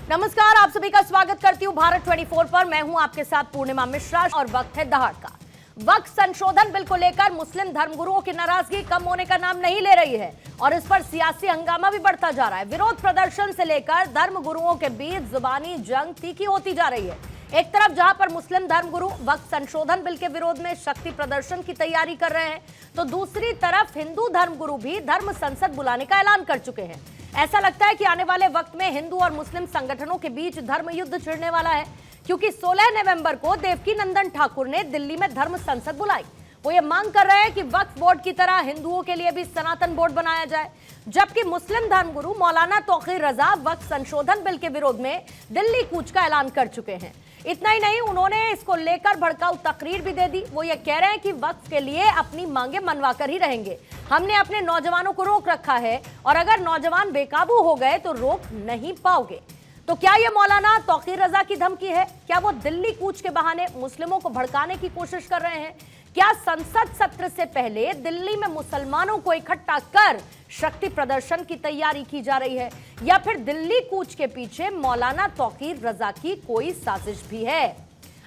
नमस्कार, आप सभी का स्वागत करती हूँ भारत 24 पर। मैं हूँ आपके साथ पूर्णिमा मिश्रा और वक्त है दहाड़ का। वक्फ संशोधन बिल को लेकर मुस्लिम धर्मगुरुओं की नाराजगी कम होने का नाम नहीं ले रही है और इस पर सियासी हंगामा भी बढ़ता जा रहा है। विरोध प्रदर्शन से लेकर धर्मगुरुओं के बीच जुबानी जंग तीखी होती जा रही है। एक तरफ जहां पर मुस्लिम धर्मगुरु वक्फ संशोधन बिल के विरोध में शक्ति प्रदर्शन की तैयारी कर रहे हैं, तो दूसरी तरफ हिंदू धर्मगुरु भी धर्म संसद बुलाने का ऐलान कर चुके हैं। ऐसा लगता है कि आने वाले वक्त में हिंदू और मुस्लिम संगठनों के बीच धर्म युद्ध छिड़ने वाला है, क्योंकि 16 नवंबर को देवकीनंदन ठाकुर ने दिल्ली में धर्म संसद बुलाई। वो ये मांग कर रहे हैं कि वक्फ बोर्ड की तरह हिंदुओं के लिए भी सनातन बोर्ड बनाया जाए, जबकि मुस्लिम धर्मगुरु मौलाना तौकीर रजा वक्फ संशोधन बिल के विरोध में दिल्ली कूच का ऐलान कर चुके हैं। इतना ही नहीं, उन्होंने इसको लेकर भड़काऊ तकरीर भी दे दी। वो ये कह रहे हैं कि वक्फ के लिए अपनी मांगे मनवाकर ही रहेंगे। हमने अपने नौजवानों को रोक रखा है और अगर नौजवान बेकाबू हो गए तो रोक नहीं पाओगे। तो क्या ये मौलाना तौकीर रजा की धमकी है? क्या वो दिल्ली कूच के बहाने मुस्लिमों को भड़काने की कोशिश कर रहे हैं? क्या संसद सत्र से पहले दिल्ली में मुसलमानों को इकट्ठा कर शक्ति प्रदर्शन की तैयारी की जा रही है, या फिर दिल्ली कूच के पीछे मौलाना तौकीर रजा की कोई साजिश भी है?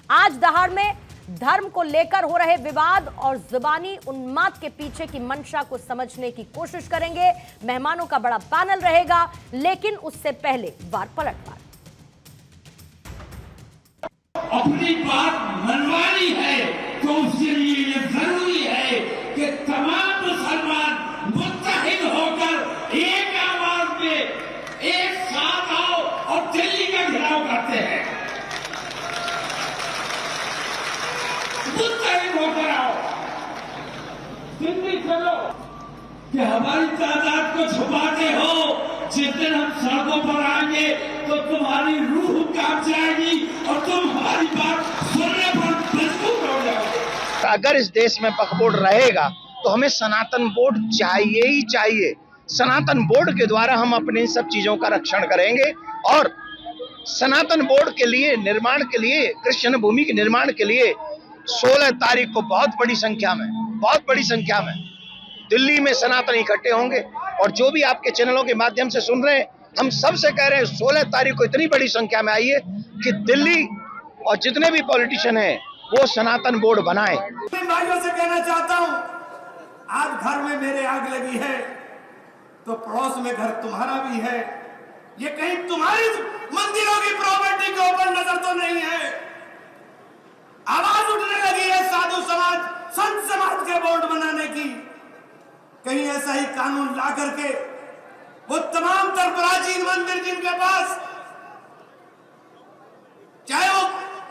आज दहाड़ में धर्म को लेकर हो रहे विवाद और जुबानी उन्माद के पीछे की मंशा को समझने की कोशिश करेंगे। मेहमानों का बड़ा पैनल रहेगा, लेकिन उससे पहले वार पलटवार। अपनी बात मनवानी है तो उसके लिए ये जरूरी है कि तमाम मुसलमान मुत्तहिद होकर एक आवाज में एक साथ आओ और दिल्ली का घेराव करते हैं। मुत्तहिद होकर आओ, दिल्ली चलो। कि हमारी तादाद को छुपाते हो, जिस दिन हम सड़कों पर आएंगे तो तुम्हारी रूह कांप जाएगी और तुम हमारी बात सुनने पर मजबूर हो जाओगे। अगर इस देश में वक्फ बोर्ड रहेगा तो हमें सनातन बोर्ड चाहिए ही चाहिए। सनातन बोर्ड के द्वारा हम अपनी सब चीजों का रक्षण करेंगे और सनातन बोर्ड के लिए निर्माण के लिए, कृष्ण भूमि के निर्माण के लिए 16 तारीख को बहुत बड़ी संख्या में दिल्ली में सनातन इकट्ठे होंगे। और जो भी आपके चैनलों के माध्यम से सुन रहे हैं, हम सबसे कह रहे हैं 16 तारीख को इतनी बड़ी संख्या में आइए कि दिल्ली और जितने भी पॉलिटिशियन हैं वो सनातन बोर्ड बनाएं। भाइयों से कहना चाहता हूं, आज घर में मेरे आग लगी है तो पड़ोस में घर तुम्हारा भी है। ये कहीं तुम्हारी मंदिरों की प्रॉपर्टी के ऊपर नजर तो नहीं है? आवाज उठने लगी है साधु समाज, संत समाज के बोर्ड बनाने की। कहीं ऐसा ही कानून ला करके वो तमाम तर प्राचीन मंदिर जिनके पास, चाहे वो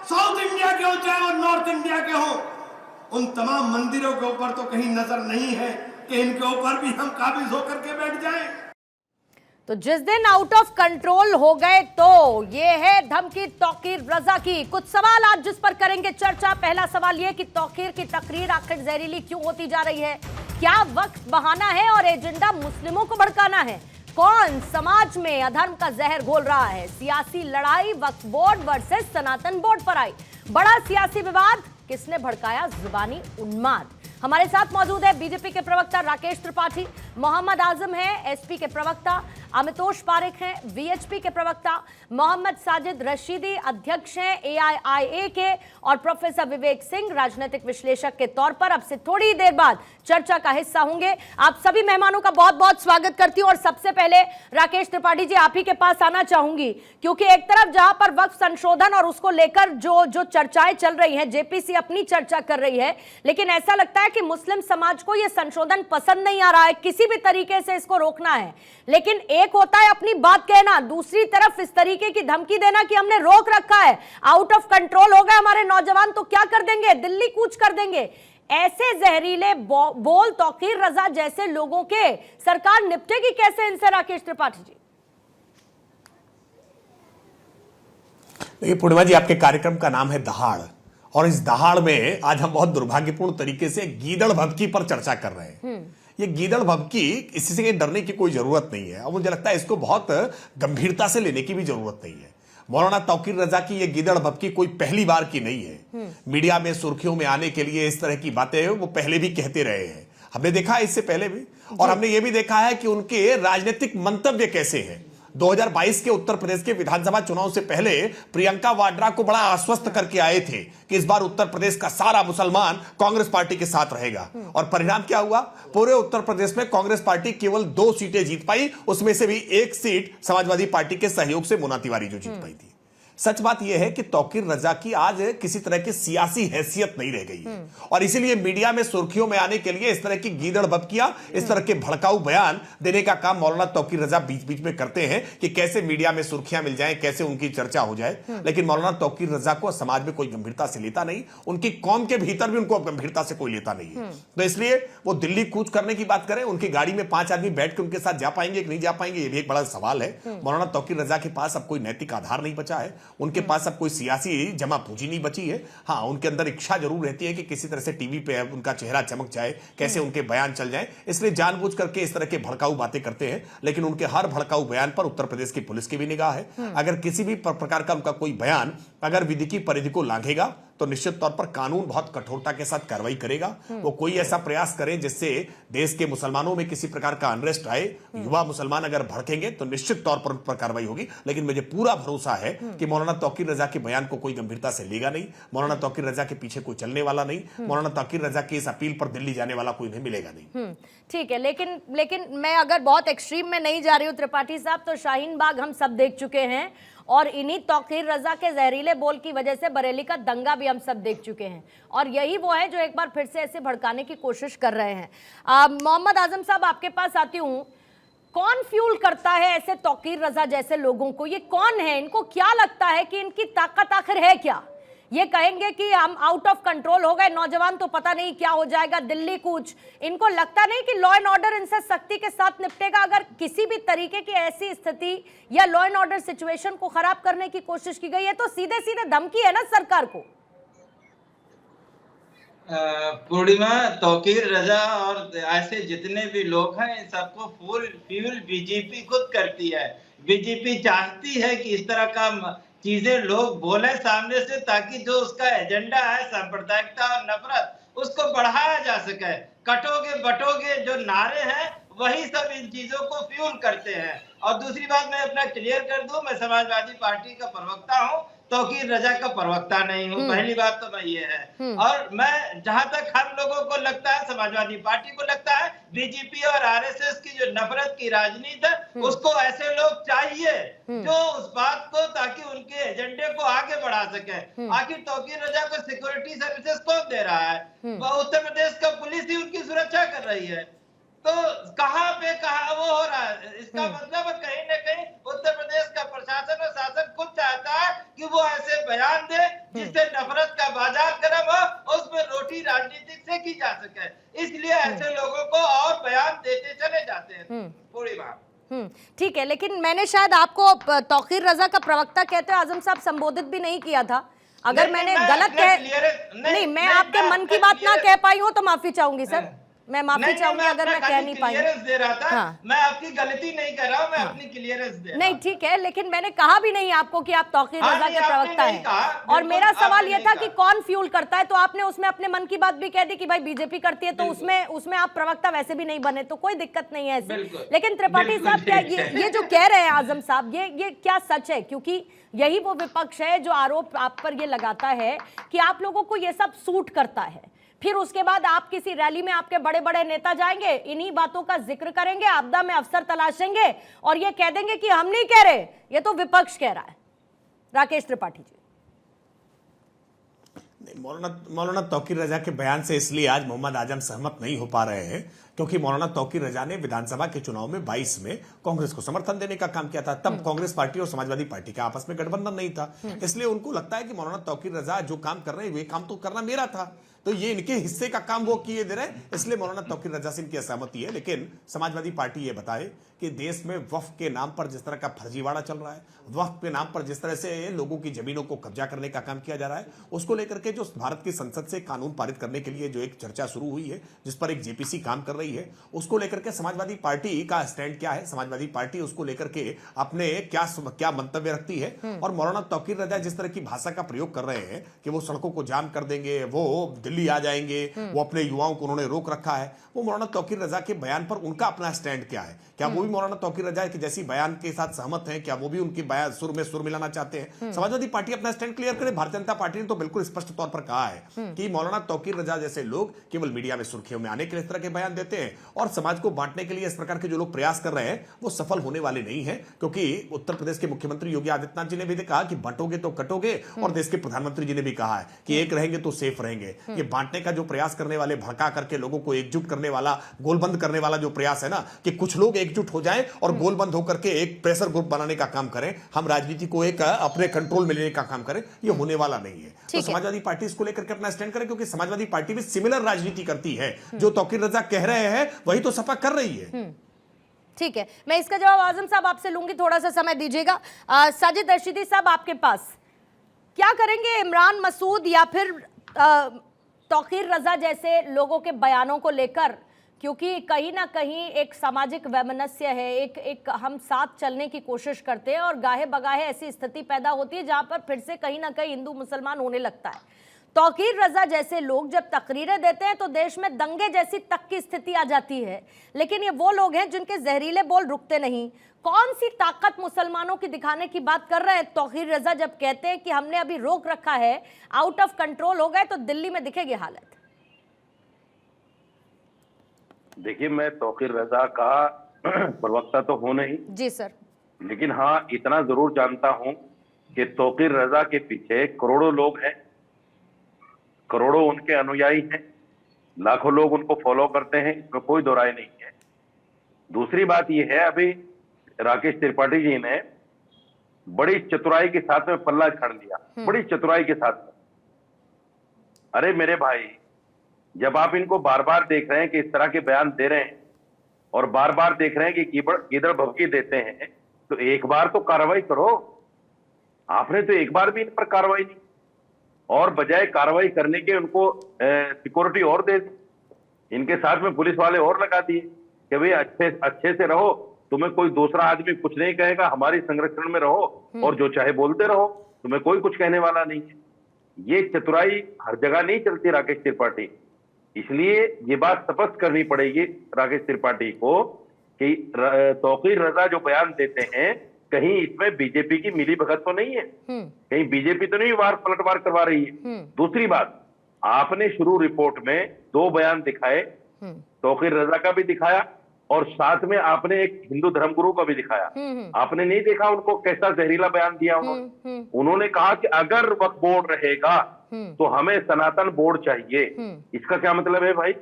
साउथ इंडिया के हो चाहे वो नॉर्थ इंडिया के हो, उन तमाम मंदिरों के ऊपर तो कहीं नजर नहीं है कि इनके ऊपर भी हम काबिज होकर के बैठ जाएं। तो जिस दिन आउट ऑफ कंट्रोल हो गए तो ये है धमकी तौकीर रजा की। कुछ सवाल आज जिस पर करेंगे चर्चा। पहला सवाल ये कि तौकीर की तकरीर आखिर जहरीली क्यों होती जा रही है? क्या वक्त बहाना है और एजेंडा मुस्लिमों को भड़काना है? कौन समाज में अधर्म का जहर घोल रहा है? सियासी लड़ाई वक्फ बोर्ड वर्सेस सनातन बोर्ड पर आई। बड़ा सियासी विवाद, किसने भड़काया जुबानी उन्माद? हमारे साथ मौजूद है बीजेपी के प्रवक्ता राकेश त्रिपाठी, मोहम्मद आजम है एसपी के प्रवक्ता, अमितोष पारेख हैं वीएचपी के प्रवक्ता, मोहम्मद साजिद रशीदी अध्यक्ष हैं एआईआईए के, और प्रोफेसर विवेक सिंह राजनीतिक विश्लेषक के तौर पर अब से थोड़ी देर बाद चर्चा का हिस्सा होंगे। आप सभी मेहमानों का बहुत बहुत स्वागत करती हूं और सबसे पहले राकेश त्रिपाठी जी आप ही के पास आना चाहूंगी, क्योंकि एक तरफ जहां पर वक्फ संशोधन और उसको लेकर जो चर्चाएं चल रही हैं, जेपीसी अपनी चर्चा कर रही है, लेकिन ऐसा लगता है कि मुस्लिम समाज को यह संशोधन पसंद नहीं आ रहा है, किसी भी तरीके से इसको रोकना है। लेकिन एक होता है अपनी बात कहना, दूसरी तरफ इस तरीके की धमकी देना कि हमने रोक रखा है, आउट ऑफ कंट्रोल हो गए हमारे नौजवान तो क्या कर देंगे, दिल्ली कूच कर देंगे। ऐसे जहरीले बोल तौकीर रजा जैसे लोगों के सरकार निपटेगी कैसे इनसे? राकेश त्रिपाठी जी। देखिए पूर्णिमा जी, आपके कार्यक्रम का नाम है दहाड़, और इस दहाड़ में आज हम बहुत दुर्भाग्यपूर्ण तरीके से गीदड़ भभकी पर चर्चा कर रहे हैं। ये गीदड़ भभकी, इसी से डरने की कोई जरूरत नहीं है और मुझे लगता है इसको बहुत गंभीरता से लेने की भी जरूरत नहीं है। मौलाना तौकीर रजा की ये गीदड़ भभकी कोई पहली बार की नहीं है। मीडिया में सुर्खियों में आने के लिए इस तरह की बातें वो पहले भी कहते रहे हैं, हमने देखा है इससे पहले भी, और हमने ये भी देखा है कि उनके राजनीतिक मंतव्य कैसे हैं। 2022 के उत्तर प्रदेश के विधानसभा चुनाव से पहले प्रियंका वाड्रा को बड़ा आश्वस्त करके आए थे कि इस बार उत्तर प्रदेश का सारा मुसलमान कांग्रेस पार्टी के साथ रहेगा। और परिणाम क्या हुआ? पूरे उत्तर प्रदेश में कांग्रेस पार्टी केवल 2 सीटें जीत पाई, उसमें से भी 1 सीट समाजवादी पार्टी के सहयोग से मोना तिवारी जो जीत पाई थी। सच बात यह है कि तौकीर रजा की आज किसी तरह की सियासी हैसियत नहीं रह गई है और इसीलिए मीडिया में सुर्खियों में आने के लिए इस तरह की गीदड़ बबकियां, इस तरह के भड़काऊ बयान देने का काम मौलाना तौकीर रजा बीच बीच में करते हैं कि कैसे मीडिया में सुर्खियां मिल जाएं, कैसे उनकी चर्चा हो जाए। लेकिन मौलाना तौकीर रजा को समाज में कोई गंभीरता से लेता नहीं, उनकी कौम के भीतर भी उनको गंभीरता से कोई लेता नहीं है। तो इसलिए वो दिल्ली कूच करने की बात करें, उनकी गाड़ी में 5 आदमी बैठ के उनके साथ जा पाएंगे कि नहीं जा पाएंगे, ये भी एक बड़ा सवाल है। मौलाना तौकीर रजा के पास अब कोई नैतिक आधार नहीं बचा है, उनके पास अब सियासी जमा पूंजी नहीं बची है। हाँ, उनके अंदर इच्छा जरूर रहती है कि किसी तरह से टीवी पे उनका चेहरा चमक जाए, कैसे उनके बयान चल जाए, इसलिए जानबूझ करके इस तरह के भड़काऊ बातें करते हैं। लेकिन उनके हर भड़काऊ बयान पर उत्तर प्रदेश की पुलिस की भी निगाह है। अगर किसी भी प्रकार का उनका कोई बयान अगर विधि की परिधि को लांघेगा तो निश्चित तौर पर कानून बहुत कठोरता के साथ कार्रवाई करेगा। वो कोई ऐसा प्रयास करें जिससे देश के मुसलमानों में किसी प्रकार का अनरेस्ट आए, युवा मुसलमान अगर भड़केंगे तो निश्चित तौर पर उन पर कार्रवाई होगी। लेकिन मुझे पूरा भरोसा है कि मौलाना तौकीर रजा के बयान को कोई गंभीरता से लेगा नहीं, मौलाना तौकीर रजा के पीछे कोई चलने वाला नहीं, मौलाना तौकीर रजा की इस अपील पर दिल्ली जाने वाला कोई नहीं मिलेगा नहीं। ठीक है, लेकिन मैं अगर बहुत एक्सट्रीम में नहीं जा रही हूँ त्रिपाठी साहब, तो शाहीन बाग हम सब देख चुके हैं और इन्हीं तौकीर रजा के जहरीले बोल की वजह से बरेली का दंगा भी हम सब देख चुके हैं और यही वो है जो एक बार फिर से ऐसे भड़काने की कोशिश कर रहे हैं। मोहम्मद आजम साहब, आपके पास आती हूँ। कौन फ्यूल करता है ऐसे तौकीर रजा जैसे लोगों को? ये कौन है? इनको क्या लगता है कि इनकी ताकत आखिर है क्या? ये कहेंगे कि हम आउट ऑफ कंट्रोल हो गए, नौजवान तो पता नहीं क्या हो जाएगा, दिल्ली कूच। इनको लगता नहीं कि लॉ एंड ऑर्डर इनसे सख्ती के साथ निपटेगा? अगर किसी भी तरीके की ऐसी स्थिति या लॉ एंड ऑर्डर सिचुएशन को खराब करने की कोशिश की गई है तो सीधे सीधे धमकी है ना सरकार को। पूर्णिमा, तौकीर रजा और ऐसे जितने भी लोग हैं इन सबको फ्यूल बीजेपी खुद करती है। बीजेपी चाहती है कि इस तरह का चीजें लोग बोले सामने से, ताकि जो उसका एजेंडा है सांप्रदायिकता और नफरत, उसको बढ़ाया जा सके। कटोगे बटोगे जो नारे हैं वही सब इन चीजों को फ्यूल करते हैं। और दूसरी बात मैं अपना क्लियर कर दूं, मैं समाजवादी पार्टी का प्रवक्ता हूं, तौकीर रजा का प्रवक्ता नहीं हूं। पहली बात तो मैं ये है। और मैं जहां तक हम लोगों को लगता है, समाजवादी पार्टी को लगता है, बीजेपी और आरएसएस की जो नफरत की राजनीति है उसको ऐसे लोग चाहिए जो उस बात को, ताकि उनके एजेंडे को आगे बढ़ा सके। आखिर तौकीर रजा को सिक्योरिटी सर्विसेज कौन दे रहा है? वह उत्तर प्रदेश का पुलिस ही उनकी सुरक्षा कर रही है। तो कहां वो हो रहा है? इसका मतलब कहीं न कहीं उत्तर प्रदेश का प्रशासन और शासन खुद चाहता है कि वो ऐसे बयान दे जिससे नफरत का बाजार गर्म हो, उसमें रोटी राजनीतिक से की जा सके। इसलिए ऐसे लोगों को और बयान देते चले जाते हैं। पूरी बात ठीक है, लेकिन मैंने शायद आपको तौकीर रजा का प्रवक्ता कहते हुए आजम साहब संबोधित भी नहीं किया था। अगर मैंने गलत नहीं, मैं आपके मन की बात ना कह पाई हूँ तो माफी चाहूंगी सर, मैं माफी चाहूंगी अगर मैं कह नहीं पाई। दे रहा था। हाँ। मैं आपकी गलती नहीं कर रहा हूं, मैं अपनी क्लियरेंस दे रहा। नहीं, ठीक है, लेकिन मैंने कहा भी नहीं आपको कि आप तौकीर रजा के प्रवक्ता हैं। और मेरा सवाल यह था कि कौन फ्यूल करता है, तो आपने उसमें अपने मन की बात भी कह दी कि भाई बीजेपी करती है, तो उसमें आप प्रवक्ता वैसे भी नहीं बने, तो कोई दिक्कत नहीं है ऐसी। लेकिन त्रिपाठी साहब, क्या ये जो कह रहे हैं आजम साहब, ये क्या सच है? क्योंकि यही वो विपक्ष है जो आरोप आप पर ये लगाता है कि आप लोगों को ये सब सूट करता है। फिर उसके बाद आप किसी रैली में आपके बड़े बड़े नेता जाएंगे, इन्हीं बातों का जिक्र करेंगे, आपदा में अफसर तलाशेंगे और ये कह देंगे कि हम नहीं कह रहे, ये तो विपक्ष कह रहा है। राकेश त्रिपाठी जी। मौलाना तौकीर रजा के बयान से इसलिए आज मोहम्मद आजम सहमत नहीं हो पा रहे हैं क्योंकि मौलाना तौकीर रजा ने विधानसभा के चुनाव में 22 में कांग्रेस को समर्थन देने का काम किया था। तब कांग्रेस पार्टी और समाजवादी पार्टी का आपस में गठबंधन नहीं था, इसलिए उनको लगता है कि मौलाना तौकीर रजा जो काम कर रहे हैं वे काम तो करना मेरा था, तो ये इनके हिस्से का काम वो किए दे रहे हैं, इसलिए मौलाना तौकीर रजा से इनकी असहमति है। लेकिन समाजवादी पार्टी ये बताए कि देश में वक्फ के नाम पर जिस तरह का फर्जीवाड़ा चल रहा है, वक्फ के नाम पर जिस तरह से लोगों की जमीनों को कब्जा करने का काम किया जा रहा है, उसको लेकर के जो भारत की संसद से कानून पारित करने के लिए जो एक चर्चा शुरू हुई है, जिस पर एक जेपीसी काम कर रही रही है, उसको लेकर के समाजवादी पार्टी का स्टैंड क्या है, समाजवादी पार्टी उसको लेकर के अपने क्या मंतव्य रखती है। और मौलाना तौकीर रजा जिस तरह की भाषा का प्रयोग कर रहे हैं कि वो सड़कों को जाम कर देंगे, वो दिल्ली आ जाएंगे, वो अपने युवाओं को उन्होंने रोक रखा है, वो मौलाना तौकीर रजा के बयान पर उनका अपना स्टैंड क्या है? क्या वो भी मौलाना तौकीर रजा के जैसी बयान के साथ सहमत हैं? क्या वो भी उनके बयान सुर में सुर मिलाना चाहते हैं? समाजवादी पार्टी अपना स्टैंड क्लियर करे। भारतीय जनता पार्टी ने तो बिल्कुल स्पष्ट तौर पर कहा है कि मौलाना तौकीर रजा जैसे लोग केवल मीडिया में सुर्खियों में आने के लिए इस तरह के बयान देते हैं और समाज को बांटने के लिए इस प्रकार के जो लोग प्रयास कर रहे हैं वो सफल होने वाले नहीं है। क्योंकि उत्तर प्रदेश के मुख्यमंत्री योगी आदित्यनाथ जी ने भी कहा कि बंटोगे तो कटोगे, और देश के प्रधानमंत्री जी ने भी कहा है कि एक रहेंगे तो सेफ रहेंगे। ये बांटने का जो प्रयास करने वाले, भड़का करके लोगों को एकजुट करने वाला, गोलबंद करने वाला जो प्रयास है ना, कि कुछ लोग एकजुट हो जाएं और गोलबंद होकर के एक प्रेशर ग्रुप बनाने का काम करें, हम राजनीति को एक अपने कंट्रोल में लेने का काम करें, ये होने वाला नहीं है। तो समाजवादी पार्टी इसको लेकर के अपना स्टैंड करे, क्योंकि समाजवादी पार्टी भी सिमिलर राजनीति करती है। जो तौकीर रजा कह रहे हैं वही तो सपा कर रही है। ठीक है, मैं इसका जवाब आजम साहब आपसे लूंगी, थोड़ा सा समय दीजिएगा। साजिद रशीदी साहब आपके पास, क्या करेंगे इमरान मसूद या फिर तौकीर रजा जैसे लोगों के बयानों को लेकर? क्योंकि कहीं ना कहीं एक सामाजिक वैमनस्य है, एक हम साथ चलने की कोशिश करते हैं और गाहे बगाहे ऐसी स्थिति पैदा होती है जहां पर फिर से कहीं ना कहीं हिंदू मुसलमान होने लगता है। तौकीर रजा जैसे लोग जब तकरीरें देते हैं तो देश में दंगे जैसी तक की स्थिति आ जाती है, लेकिन ये वो लोग हैं जिनके जहरीले बोल रुकते नहीं। कौन सी ताकत मुसलमानों की दिखाने की बात कर रहे हैं तौकीर रजा जब कहते हैं कि हमने अभी रोक रखा है, आउट ऑफ कंट्रोल हो गए तो दिल्ली में दिखेगी हालत? देखिए, मैं तौकीर रजा का प्रवक्ता तो हूं नहीं जी सर, लेकिन हाँ इतना जरूर जानता हूं कि तौकीर रजा के पीछे करोड़ों लोग हैं, करोड़ों उनके अनुयायी हैं, लाखों लोग उनको फॉलो करते हैं, इसमें कोई दो राय नहीं है। दूसरी बात यह है, अभी राकेश त्रिपाठी जी ने बड़ी चतुराई के साथ में पल्ला झाड़ लिया, बड़ी चतुराई के साथ में। अरे मेरे भाई, जब आप इनको बार बार देख रहे हैं कि इस तरह के बयान दे रहे हैं और बार बार देख रहे हैं कि गीदड़ भभकी देते हैं, तो एक बार तो कार्रवाई करो। आपने तो एक बार भी इन पर कार्रवाई नहीं, और बजाय कार्रवाई करने के उनको सिक्योरिटी और दे दी, इनके साथ में पुलिस वाले और लगा दिए कि भाई अच्छे से रहो, तुम्हें कोई दूसरा आदमी कुछ नहीं कहेगा, हमारी संरक्षण में रहो और जो चाहे बोलते रहो, तुम्हें कोई कुछ कहने वाला नहीं है। ये चतुराई हर जगह नहीं चलती राकेश त्रिपाठी, इसलिए ये बात स्पष्ट करनी पड़ेगी राकेश त्रिपाठी को कि तौकीर रजा जो बयान देते हैं कहीं इसमें बीजेपी की मिली भगत तो नहीं है, कहीं बीजेपी तो नहीं वार पलटवार करवा रही है। दूसरी बात, आपने शुरू रिपोर्ट में 2 बयान दिखाए, तौकीर रजा का भी दिखाया और साथ में आपने एक हिंदू धर्मगुरु का भी दिखाया। आपने नहीं देखा उनको कैसा जहरीला बयान दिया उन्होंने? उन्होंने कहा कि अगर वक्फ बोर्ड रहेगा तो हमें सनातन बोर्ड चाहिए। इसका क्या मतलब है भाई?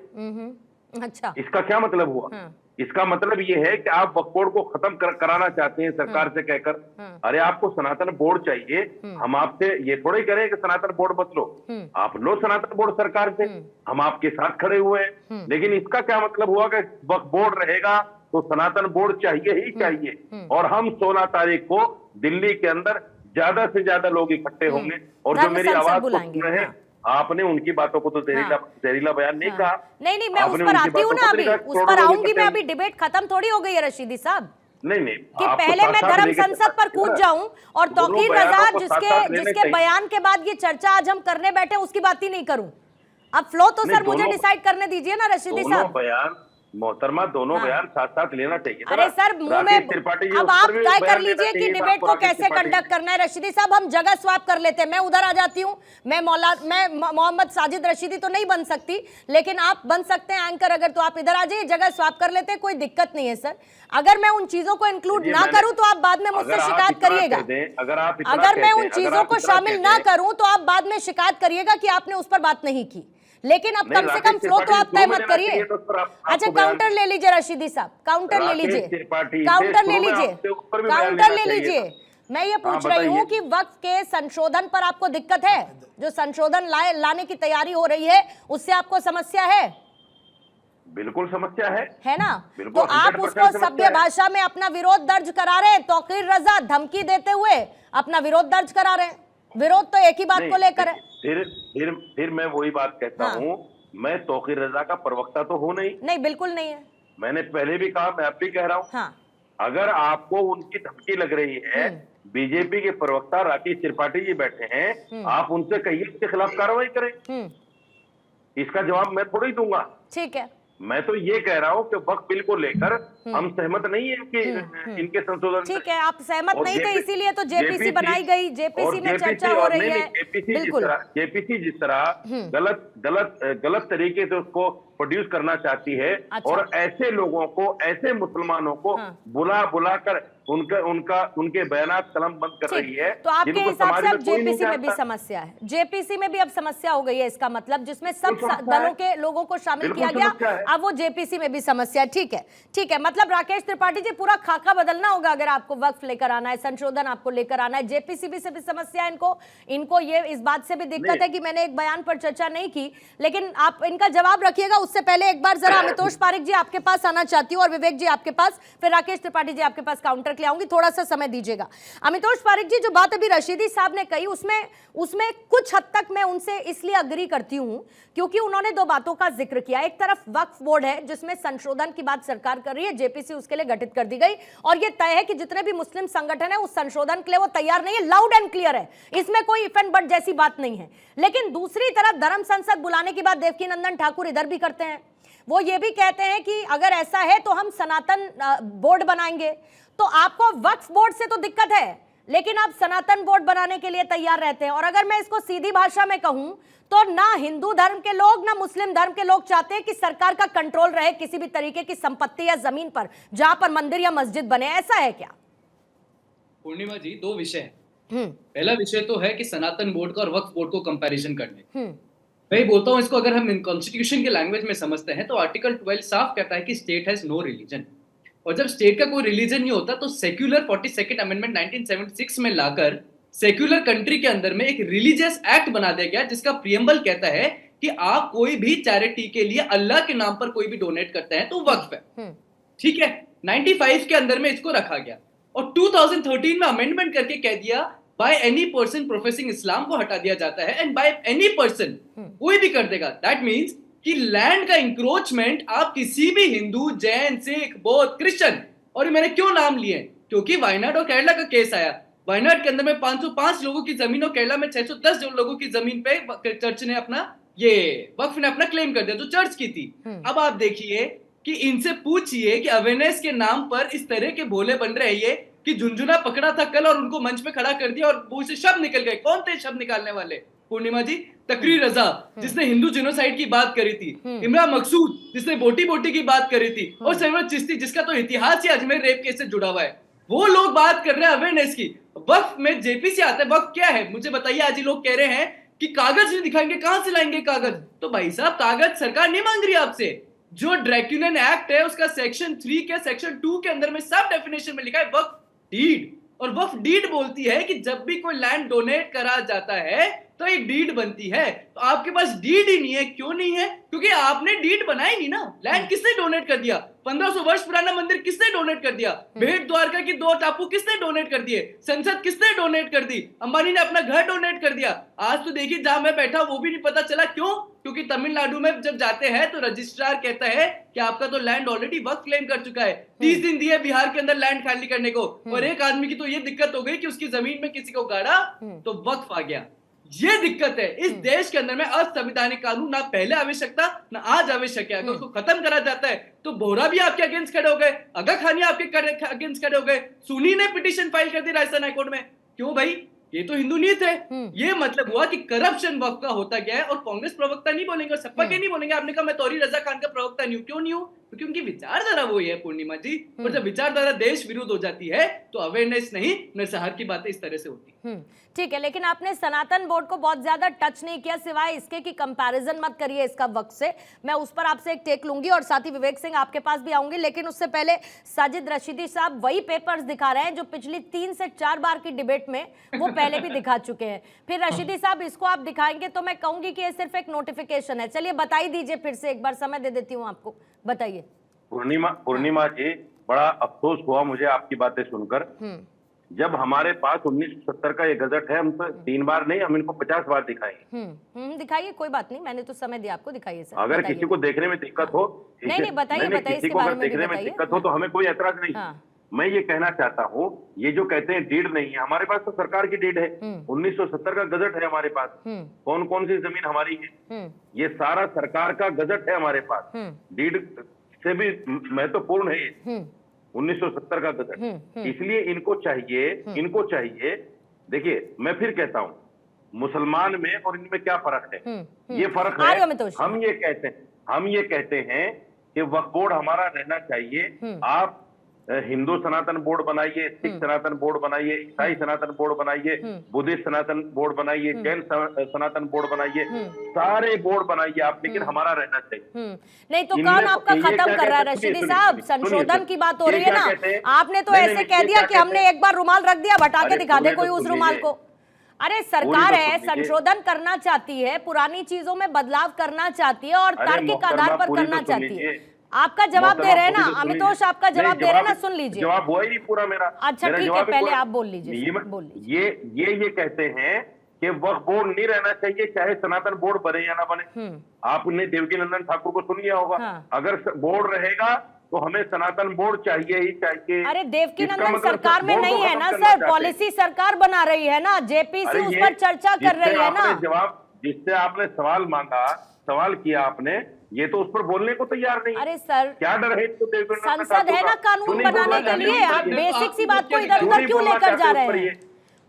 अच्छा, इसका क्या मतलब हुआ? इसका मतलब ये है कि आप वक्फ बोर्ड को खत्म कराना चाहते हैं सरकार से कहकर। अरे आपको सनातन बोर्ड चाहिए, हम आपसे ये थोड़े कह रहे हैं कि सनातन बोर्ड मत लो, आप लो सनातन बोर्ड सरकार से, हम आपके साथ खड़े हुए हैं। लेकिन इसका क्या मतलब हुआ कि वक्फ बोर्ड रहेगा तो सनातन बोर्ड चाहिए ही चाहिए, और हम 16 तारीख को दिल्ली के अंदर ज्यादा से ज्यादा लोग इकट्ठे होंगे और जो मेरी आवाज को सुन रहे हैं, आपने उनकी बातों को तो जहरीला बयान नहीं कहा। नहीं, मैं उस पर आती हूँ ना, अभी उस पर आऊंगी मैं। अभी डिबेट खत्म थोड़ी हो गई है रशीदी साहब। नहीं कि पहले मैं धर्म संसद पर कूद जाऊं और तौकीर रजा जिसके बयान के बाद ये चर्चा आज हम करने बैठे उसकी बात ही नहीं करूं। अब फ्लो तो सर मुझे डिसाइड करने दीजिए ना रशीदी साहब। बयान मोहतरमा, दोनों बयान साथ साथ लेना चाहिए। अरे सर, मुंह में अब आप तय कर लीजिए कि डिबेट को कैसे कंडक्ट करना है। रशीदी साहब, हम जगह स्वैप कर लेते हैं, मैं उधर आ जाती हूँ। मैं मोहम्मद साजिद रशीदी तो नहीं बन सकती, लेकिन आप बन सकते हैं एंकर, अगर तो आप इधर आ जाइए, जगह स्वैप कर लेते हैं, कोई दिक्कत नहीं है सर। अगर मैं उन चीजों को इंक्लूड ना करूं तो आप बाद में मुझसे शिकायत करिएगा। अगर मैं उन चीजों को शामिल ना करूं तो आप बाद में शिकायत करिएगा कि आपने उस पर बात नहीं की। लेकिन अब कम से कम फ्लो तो आप तय मत करिए। अच्छा, काउंटर ले लीजिए रशीदी साहब, काउंटर ले लीजिए, काउंटर ले लीजिए, काउंटर ले लीजिए। मैं ये पूछ रही हूँ कि वक्फ के संशोधन पर आपको दिक्कत है? जो संशोधन लाने की तैयारी हो रही है उससे आपको समस्या है? बिल्कुल समस्या है ना? तो आप उसको सभ्य भाषा में अपना विरोध दर्ज करा रहे हैं। तौकीर रजा धमकी देते हुए अपना विरोध दर्ज करा रहे हैं। विरोध तो एक ही बात को लेकर है। फिर मैं वही बात कहता हूँ, मैं तौकीर रजा का प्रवक्ता तो हूं नहीं, नहीं बिल्कुल नहीं है। मैंने पहले भी कहा, मैं अब भी कह रहा हूं। हाँ अगर आपको उनकी धमकी लग रही है, बीजेपी के प्रवक्ता राकेश त्रिपाठी जी बैठे हैं, आप उनसे कहिए इसके खिलाफ कार्रवाई करें। इसका जवाब मैं थोड़ी दूंगा। ठीक है, मैं तो ये कह रहा हूं कि वक्फ बिल को लेकर हम सहमत नहीं है कि इनके संशोधन से। ठीक है, आप सहमत और नहीं थे इसीलिए तो जेपीसी जेपीसी बनाई गई, जेपीसी में चर्चा हो रही है। बिल्कुल, जेपीसी जिस तरह गलत तरीके से उसको प्रोड्यूस करना चाहती है, अच्छा। और ऐसे लोगों को, ऐसे मुसलमानों को बुला कर उनके बयानात कलम बंद कर रही है। तो आपके जिनको हिसाब समाज से अब में कोई नहीं जेपीसी में भी जानता। समस्या है, जेपीसी में भी अब समस्या हो गई है, इसका मतलब जिसमें सब बिल्कुल समस्या दलों है। के लोगों को शामिल बिल्कुल किया समस्या गया, है। अब वो जेपीसी में भी समस्या है। ठीक है, ठीक है, मतलब राकेश त्रिपाठी जी पूरा खाका बदलना होगा अगर आपको वक्फ लेकर आना है, संशोधन आपको लेकर आना है। जेपीसी से भी समस्या है इनको ये इस बात से भी दिक्कत है कि मैंने एक बयान पर चर्चा नहीं की, लेकिन आप इनका जवाब रखिएगा। उससे पहले एक बार जरा अमितोष पारिक जी आपके पास आना चाहती हूँ और विवेक जी आपके पास, फिर राकेश त्रिपाठी जी आपके पास काउंटर के लिए आऊंगी, थोड़ा सा समय दीजिएगा। अमितोष पारिक जी, जो बात अभी रशीदी साहब ने कही उसमें कुछ हद तक मैं उनसे इसलिए अग्री करती हूं क्योंकि उन्होंने दो बातों का जिक्र किया। एक तरफ वक्फ बोर्ड है जिसमें संशोधन की बात सरकार कर रही है, जेपीसी उसके लिए गठित कर दी गई, और यह तय है कि जितने भी मुस्लिम संगठन है उस संशोधन के लिए वो तैयार नहीं है, लाउड एंड क्लियर है, इसमें कोई इफ एंड बट जैसी बात नहीं है। लेकिन दूसरी तरफ धर्म संसद बुलाने की बात देवकीनंदन ठाकुर इधर भी करते हैं। वो ये भी कहते हैं कि अगर ऐसा है तो हम सनातन बोर्ड बनाएंगे। तो आपको वक्फ बोर्ड से तो दिक्कत है, लेकिन आप सनातन बोर्ड बनाने के लिए तैयार रहते हैं। और अगर मैं इसको सीधी भाषा में कहूं तो ना हिंदू धर्म के लोग ना मुस्लिम धर्म के लोग चाहते हैं कि सरकार का कंट्रोल रहे किसी भी तरीके की संपत्ति या जमीन पर जहां पर मंदिर या मस्जिद बने। ऐसा है क्या? पूर्णिमा जी, दो विषय हैं। पहला विषय तो है कि सनातन बोर्ड का और वक्फ बोर्ड को कंपैरिजन करने। मैं बोलता हूं इसको अगर हम कॉन्स्टिट्यूशन के लैंग्वेज में समझते हैं तो आर्टिकल 12 साफ कहता है कि स्टेट हैज नो रिलीजन, और जब स्टेट का कोई रिलीजन नहीं होता तो सेक्युलर 42nd अमेंडमेंट 1976 में लाकर सेक्युलर कंट्री के अंदर में एक रिलीजियस एक्ट बना दिया गया जिसका प्रियम्बल कहता है कि आप कोई भी चैरिटी के लिए अल्लाह के नाम पर कोई भी डोनेट करते हैं तो वक्फ है। ठीक है, 95 के अंदर में इसको रखा गया और 2013 में अमेंडमेंट करके कह दिया बाय एनी पर्सन प्रोफेसिंग इस्लाम को हटा दिया जाता है, एंड बाय एनी पर्सन कोई भी कर देगा। दैट मींस कि लैंड का इंक्रोचमेंट आप किसी भी हिंदू, जैन, सिख, बौद्ध, क्रिश्चियन, और मैंने क्यों नाम लिए क्योंकि वायनाड और केरला का केस आया। वायनाड के अंदर में 505 लोगों की जमीन और केरला में 610 लोगों की जमीन पे चर्च ने अपना वक्फ ने अपना क्लेम कर दिया जो चर्च की थी। अब आप देखिए कि इनसे पूछिए कि अवेयरनेस के नाम पर इस तरह के भोले बन रहे हैं कि झुंझुना पकड़ा था कल और उनको मंच पे खड़ा कर दिया और मुंह से शब्द निकल गए। कौन थे शब्द निकालने वाले? पूर्णिमा जी, तकरीर रजा जिसने हिंदू जिनोसाइड की बात करी थी, इमरान मकसूद जिसने बोटी बोटी की बात करी थी, और सरवर चिश्ती जिसका तो इतिहास ही अजमेर रेप केस से जुड़ा हुआ है। वो लोग बात कर रहे हैं अवेयरनेस की। वक्फ में जेपीसी आता है। वक्फ क्या है मुझे बताइए। आज ही लोग कह रहे हैं कि कागज नहीं दिखाएंगे, कहां से लाएंगे कागज? तो भाई साहब, कागज सरकार नहीं मांग रही आपसे। जो ड्रैक्यूलियन एक्ट है उसका सेक्शन 3 के सेक्शन 2 के अंदर में सब डेफिनेशन में लिखा है वक्फ डीड, और वक्फ डीड बोलती है कि जब भी कोई लैंड डोनेट करा जाता है तो एक डीड बनती है। तो आपके पास डीड ही नहीं है। क्यों नहीं है? क्योंकि आपने डीड बनाई नहीं ना। लैंड किसने डोनेट कर दिया? 1500 वर्ष पुराना मंदिर किसने डोनेट कर दिया? भेट द्वारका की 2 टापू किसने डोनेट कर दिए? संसद किसने डोनेट कर दी? अंबानी ने अपना घर डोनेट कर दिया। आज तो देखिए जहां मैं बैठा वो भी नहीं पता चला। क्यों? क्योंकि तमिलनाडु में जब जाते हैं तो रजिस्ट्रार कहता है कि आपका तो लैंड ऑलरेडी वक्फ क्लेम कर चुका है। 30 दिन दिए बिहार के अंदर लैंड खाली करने को, और एक आदमी की तो ये दिक्कत हो गई कि उसकी जमीन में किसी को गाड़ा तो वक्फ आ गया। ये दिक्कत है इस देश के अंदर में। असंवैधानिक कानून ना पहले आवश्यकता ना आज आवश्यक है। अगर उसको खत्म करा जाता है तो बोहरा भी आपके अगेंस्ट खड़े हो गए, आगा खानी आपके अगेंस्ट खड़े हो गए, सुनी ने पिटीशन फाइल कर दी राजस्थान हाईकोर्ट में। क्यों भाई? ये तो हिंदू नीत है। ये मतलब हुआ कि करप्शन वक्फ का होता गया है। और कांग्रेस प्रवक्ता नहीं बोलेंगे और सपा के नहीं बोलेंगे। आपने कहा मैं तौरी रजा खान का प्रवक्ता नहीं हूं। क्यों नहीं हूं? क्योंकि उनकी विचारधारा वही है पूर्णिमा जी। और जब विचारधारा देश विरुद्ध हो जाती है तो अवेयरनेस नहीं, नरसंहार की बातें इस तरह से होती है। ठीक है, लेकिन आपने सनातन बोर्ड को बहुत ज्यादा टच नहीं किया, सिवाय इसके कि कंपैरिजन मत करिए इसका वक्त से। मैं उस पर आपसे एक टेक लूंगी और साथ ही विवेक सिंह आपके पास भी आऊंगी, लेकिन उससे पहले साजिद रशीदी साहब वही पेपर्स दिखा रहे हैं जो पिछली 3 से 4 बार की डिबेट में वो पहले भी दिखा चुके हैं। फिर रशीदी साहब इसको आप दिखाएंगे तो मैं कहूंगी कि ये सिर्फ एक नोटिफिकेशन है। चलिए बताई दीजिए, फिर से एक बार समय दे देती हूँ आपको, बताइए। पूर्णिमा जी, बड़ा अफसोस हुआ मुझे आपकी बातें सुनकर जब हमारे पास 1970 का ये गजट है, हम तो 3 बार नहीं, हम इनको 50 बार दिखाएंगे। दिखाइए, कोई बात नहीं, मैंने तो समय दिया आपको, दिखाइए सर। अगर किसी को देखने में दिक्कत हो, नहीं बताइए, किसी को अगर देखने में दिक्कत हो तो हमें कोई ऐतराज नहीं। मैं ये कहना चाहता हूँ, ये जो कहते हैं डीड नहीं है, हमारे पास तो सरकार की डीड है। 1970 का गजट है हमारे पास। कौन कौन सी जमीन हमारी है, ये सारा सरकार का गजट है हमारे पास। डीड से भी महत्वपूर्ण है ये 1970 का गजट। इसलिए इनको चाहिए, देखिए मैं फिर कहता हूँ, मुसलमान में और इनमें क्या फर्क है? ये फर्क है, हम ये कहते हैं कि वक्फ बोर्ड हमारा रहना चाहिए। आप हिंदू सनातन बोर्ड बनाइए, सिख सनातन बोर्ड बनाइए, ईसाई सनातन बोर्ड बनाइए, बुद्धिस्ट सनातन बोर्ड बनाइए, जैन सनातन बोर्ड बनाइए, सारे बोर्ड बनाइए आप, लेकिन हमारा रहना चाहिए। नहीं तो कौन आपका खत्म कर रहा है रशीदी साहब? संशोधन की बात हो रही है ना, आपने तो ऐसे कह दिया कि हमने एक बार रुमाल रख दिया, हटा के दिखा दे कोई उस रुमाल को। अरे सरकार है, संशोधन करना चाहती है, पुरानी चीजों में बदलाव करना चाहती है और तार्किक आधार पर करना चाहती है। आपका जवाब दे रहे हैं ना अमितोष, आपका जवाब दे रहे हैं ना, सुन लीजिए। जवाब हुआ ही नहीं पूरा मेरा। अच्छा ठीक है, पहले आप बोल लीजिए। ये कहते हैं कि वक्फ बोर्ड नहीं रहना चाहिए, चाहे सनातन बोर्ड बने या ना बने। आपने देवकीनंदन ठाकुर को सुन लिया होगा। अगर बोर्ड रहेगा तो हमें सनातन बोर्ड चाहिए ही चाहिए। अरे देवकीनंदन सरकार में नहीं है ना सर, पॉलिसी सरकार बना रही है ना, जेपीसी उस पर चर्चा कर रही है ना। जवाब जिससे आपने सवाल किया आपने, ये तो उस पर बोलने को तैयार नहीं। अरे सर क्या डर है? तो संसद है ना कानून बनाने के लिए, आप बेसिक सी बात को इधर उधर क्यों लेकर जा रहे हैं?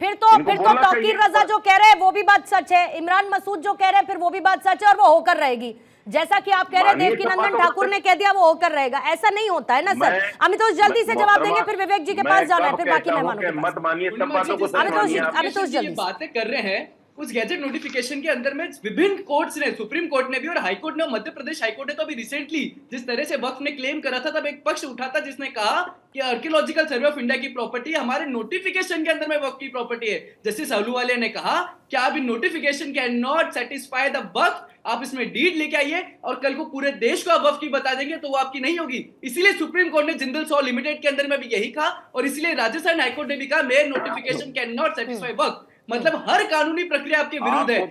फिर तो तौकीर रजा जो कह रहे हैं वो भी बात सच है, इमरान मसूद जो कह रहे हैं फिर वो भी बात सच है, और वो होकर रहेगी। जैसा कि आप कह रहे हैं देवकीनंदन ठाकुर ने कह दिया वो होकर रहेगा, ऐसा नहीं होता है ना सर। अमितोष जल्दी से जवाब देंगे, फिर विवेक जी के पास जाना है, फिर बाकी मेहमानों के पास। मत मानिए सब बातों को। अमितोष जल्दी बातें कर रहे हैं उस गैजेट नोटिफिकेशन के अंदर में विभिन्न कोर्ट्स ने, सुप्रीम कोर्ट ने भी और हाई कोर्ट ने, मध्य प्रदेश हाई कोर्ट ने तो अभी रिसेंटली जिस तरह से वक्फ ने क्लेम करा था, तब एक पक्ष उठा था जिसने कहा कि आर्कियोलॉजिकल सर्वे ऑफ इंडिया की प्रॉपर्टी हमारे नोटिफिकेशन के अंदर में वक्फ की प्रॉपर्टी है। जस्टिस अहलूवालिया ने कहा कि आप इन notification can not satisfy the वक्फ, आप इसमें डीड लेके आइए और कल को पूरे देश को आप वक्फ की बता देंगे तो वो आपकी नहीं होगी। इसीलिए सुप्रीम कोर्ट ने जिंदल सॉ लिमिटेड के अंदर में भी यही कहा, और इसीलिए राजस्थान हाईकोर्ट ने भी कहा mere notification can not satisfy वक्फ। मतलब हर कानूनी प्रक्रिया आपके विरुद्ध है,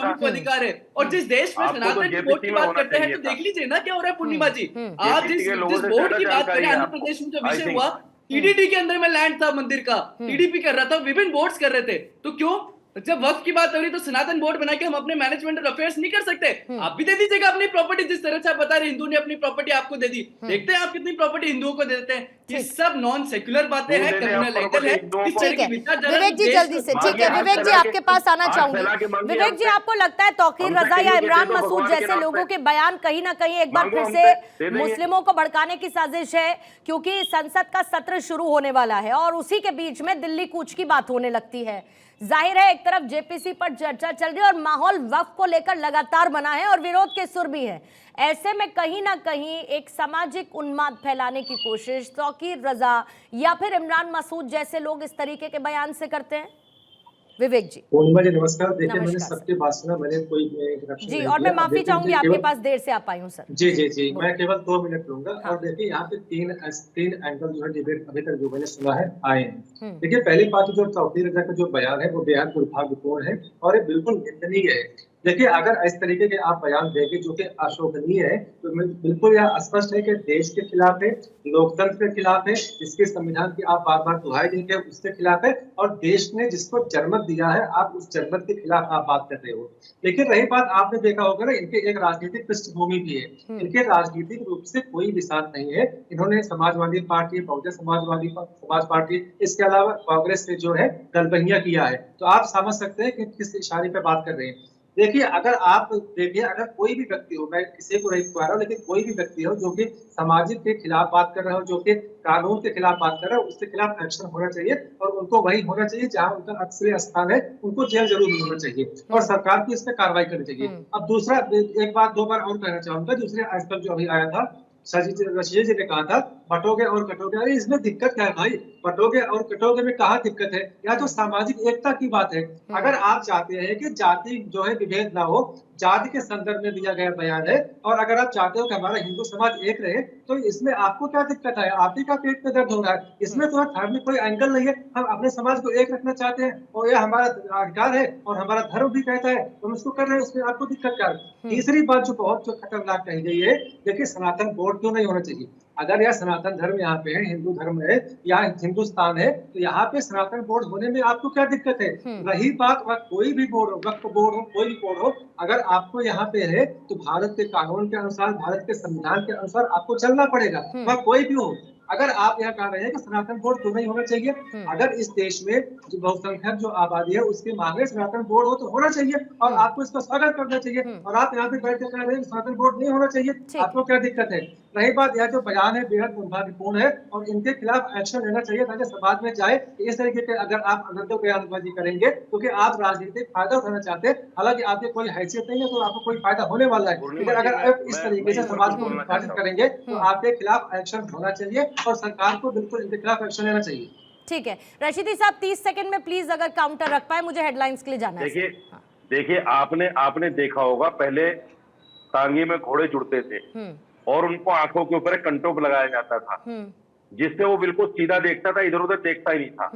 आपको अधिकार है। और जिस देश में सनातन बोर्ड की बात करते हैं तो देख लीजिए ना क्या हो रहा है पूर्णिमा जी। आप जिस बोर्ड की बात करें, आंध्र प्रदेश में जो विषय हुआ, टीडीडी के अंदर में लैंड था मंदिर का, टीडीपी कर रहा था, विभिन्न बोर्ड्स कर रहे थे, तो क्यों जब वक्त की बात हो रही तो सनातन बोर्ड बना के हम अपने मैनेजमेंट और अफेयर्स नहीं कर सकते? आप भी दे दीजिएगा अपनी प्रॉपर्टी, जिस तरह से आप बता रहे हिंदू ने अपनी प्रॉपर्टी आपको दे दी, देखते हैं आप कितनी प्रॉपर्टी हिंदुओं को देते हैं। ये सब नॉन सेक्युलर बातें हैं, कम्युनल लीगल है। ठीक है विवेक जी जल्दी से, ठीक है विवेक जी आपके पास आना चाहूंगी। विवेक जी आपको लगता है तौकीर रजा या इमरान मसूद जैसे लोगों के बयान कहीं ना कहीं एक बार फिर से मुस्लिमों को भड़काने की साजिश है? क्योंकि संसद का सत्र शुरू होने वाला है और उसी के बीच में दिल्ली कूच की बात होने लगती है। जाहिर है एक तरफ जेपीसी पर चर्चा चल रही है और माहौल वक्फ को लेकर लगातार बना है और विरोध के सुर भी है। ऐसे में कहीं ना कहीं एक सामाजिक उन्माद फैलाने की कोशिश तौकीर रजा या फिर इमरान मसूद जैसे लोग इस तरीके के बयान से करते हैं। विवेक जी पूर्णिमा जी नमस्कार। देखिए मैंने सबके पास सुना, मैंने कोई जी, और मैं माफी चाहूंगी आपके पास देर से आ पाई हूँ सर। जी मैं केवल 2 मिनट लूंगा। और देखिए यहाँ पे तीन एंगल जो है डिबेट अभी तक जो मैंने सुना है आए हैं। देखिए पहली बात जो तौकीर रजा का जो बयान है वो बेहद दुर्भाग्यपूर्ण है और ये बिल्कुल निंदनीय है। देखिए अगर इस तरीके के आप बयान देंगे जो कि अशोभनीय है तो बिल्कुल यह स्पष्ट है कि देश के खिलाफ है, लोकतंत्र के खिलाफ है, इसके संविधान की आप बार बार दुहाई देंगे उसके खिलाफ है, और देश ने जिसको जनमत दिया है आप उस जनमत के खिलाफ आप बात कर रहे हो। लेकिन रही बात, आपने देखा होगा ना इनके एक राजनीतिक पृष्ठभूमि भी है, इनके राजनीतिक रूप से कोई विसात नहीं है। इन्होंने समाजवादी पार्टी, बहुजन समाज पार्टी, इसके अलावा कांग्रेस से जो है गलबहिया किया है। तो आप समझ सकते हैं कि किस इशारे पे बात कर रहे हैं। देखिए अगर कोई भी व्यक्ति हो, मैं किसी को नहीं कह रहा हूँ, लेकिन कोई भी व्यक्ति हो जो कि सामाजिक के खिलाफ बात कर रहा हो, जो कि कानून के खिलाफ बात कर रहा है, उसके खिलाफ एक्शन होना चाहिए और उनको वही होना चाहिए जहां उनका असली स्थान है, उनको जेल जरूर नहीं होना चाहिए और सरकार को इस पर कार्रवाई करनी चाहिए। अब दूसरा एक बात 2 बार और कहना चाहूंगा, दूसरे आजकल जो अभी आया था रशीद जी ने कहा था बटोगे और कटोगे। अरे इसमें दिक्कत क्या है भाई? बटोगे और कटोगे में कहाँ दिक्कत है? या तो सामाजिक एकता की बात है। अगर आप चाहते हैं कि जाति जो है विभेद ना हो, जाति के संदर्भ में दिया गया बयान है, और अगर आप चाहते हो कि हमारा हिंदू समाज एक रहे, तो इसमें आपको क्या दिक्कत है? आप ही का पेट पे दर्द हो रहा है। इसमें तो धर्म में कोई एंगल नहीं है। हम अपने समाज को एक रखना चाहते हैं और यह हमारा अधिकार है और हमारा धर्म भी कहता है, हम उसको कर रहे हैं, उसमें आपको दिक्कत क्या है? तीसरी बात जो बहुत खतरनाक कही गई है, देखिए सनातन बोर्ड क्यों नहीं होना चाहिए? अगर यह सनातन धर्म यहाँ पे है, हिंदू धर्म है या हिंदुस्तान है, तो यहाँ पे सनातन बोर्ड होने में आपको क्या दिक्कत है? रही बात कोई भी बोर्ड हो, वक्फ बोर्ड हो, कोई भी बोर्ड हो, अगर आपको यहाँ पे है तो भारत के कानून के अनुसार, भारत के संविधान के अनुसार आपको चलना पड़ेगा, वह कोई भी हो। अगर आप यह कह रहे हैं कि सनातन बोर्ड क्यों नहीं होना चाहिए, अगर इस देश में जो बहुसंख्यक जो आबादी है उसकी मांगे सनातन बोर्ड हो तो होना चाहिए और आपको इसका स्वागत करना चाहिए। और आप यहाँ पे बैठ के कह रहे हैं सनातन बोर्ड नहीं होना चाहिए, आपको क्या दिक्कत है? रही बात यह जो बयान है बेहद दुर्भाग्यपूर्ण है और इनके खिलाफ एक्शन लेना चाहिए ताकि समाज में जाए इस तरीके के अगर आप अनर्गल बयानबाजी करेंगे, क्योंकि आप राजनीतिक फायदा उठाना चाहते हैं। हालांकि आपकी कोई हैसियत नहीं है तो आपको कोई फायदा होने वाला है, लेकिन अगर आप इस तरीके से समाज को विभाजित करेंगे तो आपके खिलाफ एक्शन होना चाहिए और सरकार को बिल्कुल इनके खिलाफ एक्शन लेना चाहिए। ठीक है रशीदी साहब, 30 सेकंड में प्लीज अगर काउंटर रख पाए, मुझे हेडलाइंस के लिए जाना है। देखिए आपने देखा होगा, पहले टांगे में घोड़े जुड़ते थे और उनको आंखों के ऊपर एक कंटोप लगाया जाता था जिससे वो बिल्कुल सीधा देखता था, इधर उधर देखता ही नहीं था।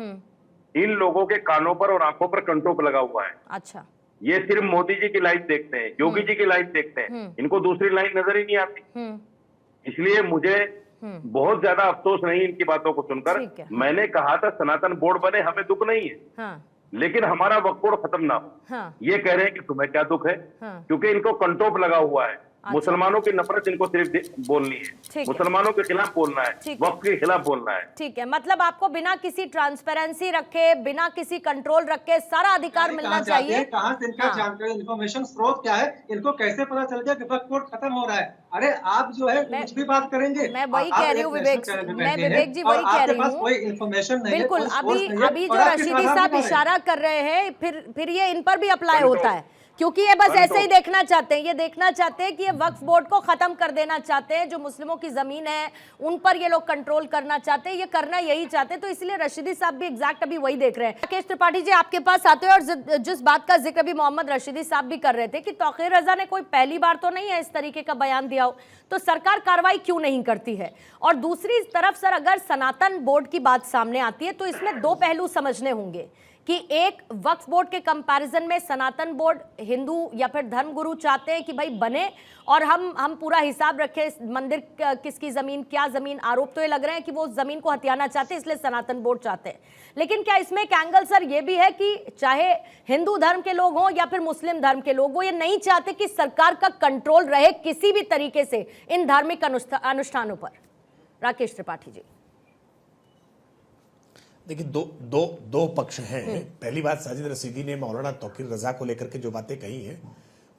इन लोगों के कानों पर और आंखों पर कंटोप लगा हुआ है। अच्छा, ये सिर्फ मोदी जी की लाइफ देखते हैं, योगी जी की लाइफ देखते हैं, इनको दूसरी लाइफ नजर ही नहीं आती। इसलिए मुझे बहुत ज्यादा अफसोस नहीं इनकी बातों को सुनकर। मैंने कहा था सनातन बोर्ड बने, हमें दुख नहीं है, लेकिन हमारा वक्फ बोर्ड खत्म ना हो। ये कह रहे हैं कि तुम्हें क्या दुख है, क्योंकि इनको कंटोप लगा हुआ है। मुसलमानों की नफरत इनको सिर्फ बोलनी है, मुसलमानों के खिलाफ बोलना है, वक्फ के खिलाफ बोलना है। ठीक है, मतलब आपको बिना किसी ट्रांसपेरेंसी रखे, बिना किसी कंट्रोल रखे सारा अधिकार मिलना चाहिए। कहाँ से इनका जानकारी, इन्फॉर्मेशन स्रोत क्या है? इनको कैसे पता चल गया कि वक्फ बोर्ड खत्म हो रहा है? अरे आप जो है कुछ भी बात करेंगे। मैं वही कह रही हूँ विवेक, मैं विवेक जी वही कह रही हूँ, कोई इन्फॉर्मेशन नहीं। बिल्कुल, अभी जो रशीदी साहब इशारा कर रहे हैं, फिर ये इन पर भी अप्लाई होता है, क्योंकि ये बस ऐसे ही देखना चाहते हैं, ये देखना चाहते हैं कि ये वक्फ बोर्ड को खत्म कर देना चाहते हैं। जो मुस्लिमों की जमीन है उन पर ये लोग कंट्रोल करना चाहते हैं, ये करना यही चाहते हैं। तो इसलिए रशीदी साहब भी एग्जैक्ट अभी वही देख रहे हैं। राकेश त्रिपाठी जी आपके पास आते हैं, और जिस बात का जिक्र भी मोहम्मद रशीदी साहब भी कर रहे थे कि तौकीर रजा ने कोई पहली बार तो नहीं है इस तरीके का बयान दिया हो, तो सरकार कार्रवाई क्यों नहीं करती है? और दूसरी तरफ सर, अगर सनातन बोर्ड की बात सामने आती है तो इसमें दो पहलू समझने होंगे कि एक, वक्फ बोर्ड के कंपैरिजन में सनातन बोर्ड हिंदू या फिर धर्मगुरु चाहते हैं कि भाई बने और हम पूरा हिसाब रखें, मंदिर किसकी जमीन, क्या जमीन, आरोप तो ये लग रहे हैं कि वो जमीन को हथियाना चाहते हैं, इसलिए सनातन बोर्ड चाहते हैं। लेकिन क्या इसमें एक एंगल सर ये भी है कि चाहे हिंदू धर्म के लोग हों या फिर मुस्लिम धर्म के लोग, वो ये नहीं चाहते कि सरकार का कंट्रोल रहे किसी भी तरीके से इन धार्मिक अनुष्ठानों पर? राकेश त्रिपाठी जी। देखिए, दो पक्ष हैं। पहली बात, साजिद रशीदी ने मौलाना तौकीर रजा को लेकर के जो बातें कही हैं,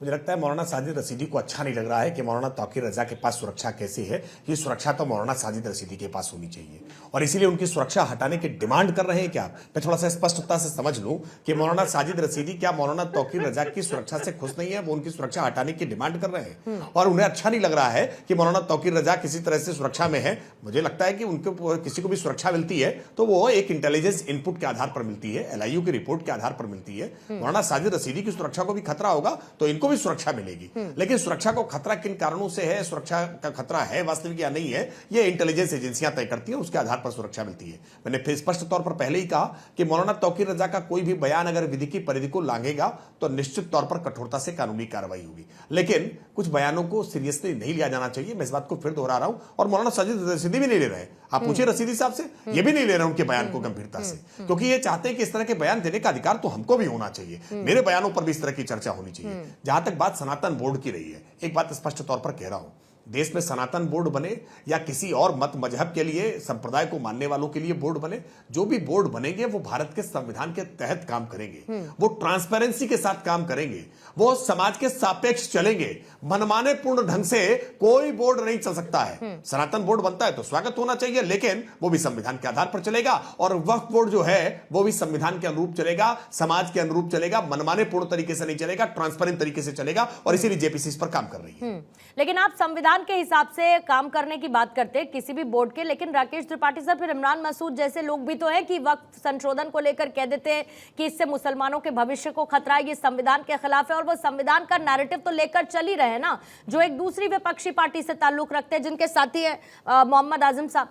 मुझे लगता है मौलाना साजिद रशीदी को अच्छा नहीं लग रहा है कि मौलाना तौकीर रजा के पास सुरक्षा कैसी है। ये सुरक्षा तो मौलाना साजिद रशीदी के पास होनी चाहिए, और इसीलिए उनकी सुरक्षा हटाने की डिमांड कर रहे हैं क्या? मैं थोड़ा सा स्पष्टता से समझ लूं कि मौलाना साजिद रशीदी क्या मौलाना तौकीर रजा की सुरक्षा से खुश नहीं है? वो उनकी सुरक्षा हटाने की डिमांड कर रहे हैं और उन्हें अच्छा नहीं लग रहा है कि मौलाना तौकीर रजा किसी तरह से सुरक्षा में है। मुझे लगता है कि उनको किसी को भी सुरक्षा मिलती है तो वो एक इंटेलिजेंस इनपुट के आधार पर मिलती है, LIU की रिपोर्ट के आधार पर मिलती है। मौलाना साजिद रशीदी की सुरक्षा को भी खतरा होगा तो इनको भी सुरक्षा मिलेगी, लेकिन सुरक्षा को खतरा किन कारणों से है, सुरक्षा का खतरा है वास्तविक या नहीं है, ये इंटेलिजेंस एजेंसियां तय करती हैं, उसके आधार पर सुरक्षा मिलती है। मैंने फिर स्पष्ट तौर पर पहले ही कहा कि मौलाना तौकीर रजा का कोई भी बयान अगर विधि की परिधि को लांघेगा तो निश्चित तौर पर कठोरता से कानूनी कार्रवाई होगी, लेकिन कुछ बयानों को सीरियसली नहीं लिया जाना चाहिए। मैं इस बात को फिर दोहरा रहा हूं, और मौलाना साजिद रशीदी भी नहीं ले रहे। आप पूछिए रशीदी साहब से, ये भी नहीं ले रहे उनके बयान को गंभीरता से, क्योंकि ये चाहते हैं कि इस तरह के बयान देने का अधिकार तो हमको भी होना चाहिए, मेरे बयानों पर भी इस तरह की चर्चा होनी चाहिए। जहां तक बात सनातन बोर्ड की रही है, एक बात स्पष्ट तौर पर कह रहा हूं, देश में सनातन बोर्ड बने या किसी और मत मजहब के लिए, संप्रदाय को मानने वालों के लिए बोर्ड बने, जो भी बोर्ड बनेंगे वो भारत के संविधान के तहत काम करेंगे, वो ट्रांसपेरेंसी के साथ काम करेंगे, वो समाज के सापेक्ष चलेंगे। मनमाने पूर्ण ढंग से कोई बोर्ड नहीं चल सकता है। सनातन बोर्ड बनता है तो स्वागत होना चाहिए, लेकिन वो भी संविधान के आधार पर चलेगा, और वक्फ बोर्ड जो है वो भी संविधान के अनुरूप चलेगा, समाज के अनुरूप चलेगा, मनमाने पूर्ण तरीके से नहीं चलेगा, ट्रांसपेरेंट तरीके से चलेगा, और इसीलिए JPC इस पर काम कर रही है। लेकिन आप संविधान संविधान के हिसाब से काम करने की बात करते हैं किसी भी बोर्ड के, लेकिन राकेश त्रिपाठी साहब फिर इमरान मसूद जैसे लोग भी तो हैं कि वक्फ संशोधन को लेकर कह देते हैं कि इससे मुसलमानों के भविष्य को खतरा है, ये संविधान के खिलाफ है, और वो संविधान का नैरेटिव तो लेकर चल ही रहे ना, जो एक दूसरी विपक्षी पार्टी से ताल्लुक रखते हैं, जिनके साथी है मोहम्मद आजम साहब।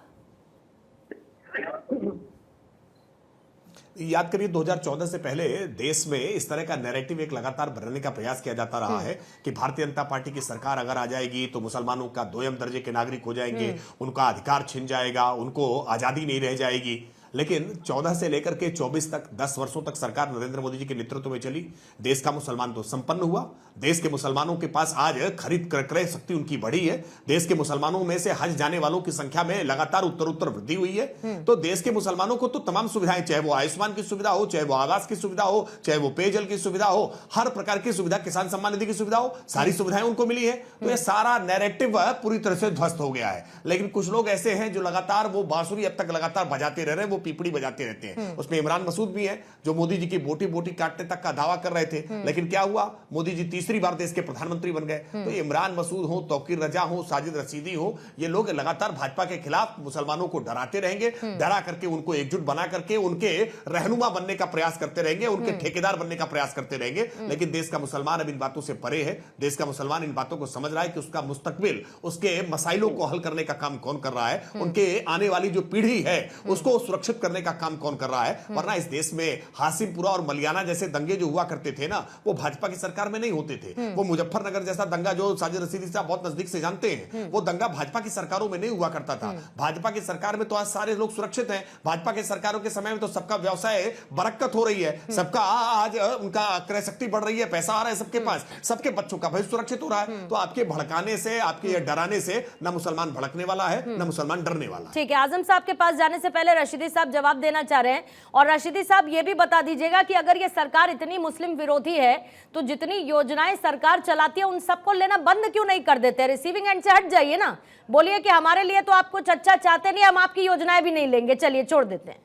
याद करिए 2014 से पहले देश में इस तरह का नैरेटिव एक लगातार बनाने का प्रयास किया जाता रहा है कि भारतीय जनता पार्टी की सरकार अगर आ जाएगी तो मुसलमानों का दोयम दर्जे के नागरिक हो जाएंगे, उनका अधिकार छिन जाएगा, उनको आजादी नहीं रह जाएगी। लेकिन 14 से लेकर के 24 तक 10 वर्षों तक सरकार नरेंद्र मोदी जी के नेतृत्व में चली। देश का मुसलमान तो संपन्न हुआ, देश के मुसलमानों के पास आज खरीद क्रय शक्ति उनकी बढ़ी है, देश के मुसलमानों में से हज जाने वालों की संख्या में लगातार उत्तर वृद्धि हुई है। तो देश के मुसलमानों को तो तमाम सुविधाएं, चाहे वो आयुष्मान की सुविधा हो, चाहे वो आवास की सुविधा हो, चाहे वो पेयजल की सुविधा हो, हर प्रकार की सुविधा, किसान सम्मान निधि की सुविधा हो, सारी सुविधाएं उनको मिली है। तो ये सारा नैरेटिव पूरी तरह से ध्वस्त हो गया है। लेकिन कुछ लोग ऐसे हैं जो लगातार वो बांसुरी अब तक लगातार बजाते रह रहे हैं, वो पीपड़ी बजाते रहते हैं। उसमें इमरान मसूद भी है जो मोदी जी की बोटी बोटी काटने तक का दावा कर रहे थे, लेकिन क्या हुआ, मोदी जी तीसरी बार देश के प्रधानमंत्री बन गए। तो इमरान मसूद हो, तौकीर रजा हो, साजिद रशीदी हो, ये लोग लगातार भाजपा के खिलाफ मुसलमानों को डराते रहेंगे, डरा करके उनको एकजुट बना करके उनके रहनुमा बनने का प्रयास करते रहेंगे, उनके ठेकेदार बनने का प्रयास करते रहेंगे। लेकिन देश का मुसलमान अब इन बातों से परे है। देश का मुसलमान इन बातों को समझ रहा है कि उसका मुस्तकबिल, उसके मसाइलों को हल करने का काम कौन कर रहा है, उनके आने वाली जो पीढ़ी है उसको सुरक्षित करने का काम कौन कर रहा है। वरना इस देश में हासिमपुरा और मलियाना जैसे दंगे जो हुआ करते थे ना, वो भाजपा की सरकार में नहीं होते थे। वो मुजफ्फरनगर जैसा दंगा जो साजिद रशीदी साहब बहुत नजदीक से जानते हैं, वो दंगा भाजपा की सरकारों में नहीं हुआ करता था। भाजपा की सरकार में तो आज सारे लोग सुरक्षित हैं। भाजपा की सरकारों के समय में तो सबका व्यवसाय बरकत हो रही है, सबका आज उनका क्रय शक्ति बढ़ रही है, पैसा आ रहा है सबके पास, सबके बच्चों का भविष्य सुरक्षित हो रहा है। तो आपके भड़काने से, आपके डराने से ना मुसलमान भड़कने वाला है, ना मुसलमान डरने वाला है। ठीक है, आजम साहब के पास जाने से पहले रशीदी साहब जवाब देना चाह रहे हैं, और रशीदी साहब ये भी बता दीजिएगा कि अगर ये सरकार इतनी मुस्लिम विरोधी है तो जितनी योजनाएं सरकार चलाती है उन सबको लेना बंद क्यों नहीं कर देते? रिसीविंग एंड से हट जाइए ना, बोलिए कि हमारे लिए तो आप कुछ अच्छा चाहते नहीं, हम आपकी योजनाएं भी नहीं लेंगे, चलिए छोड़ देते हैं।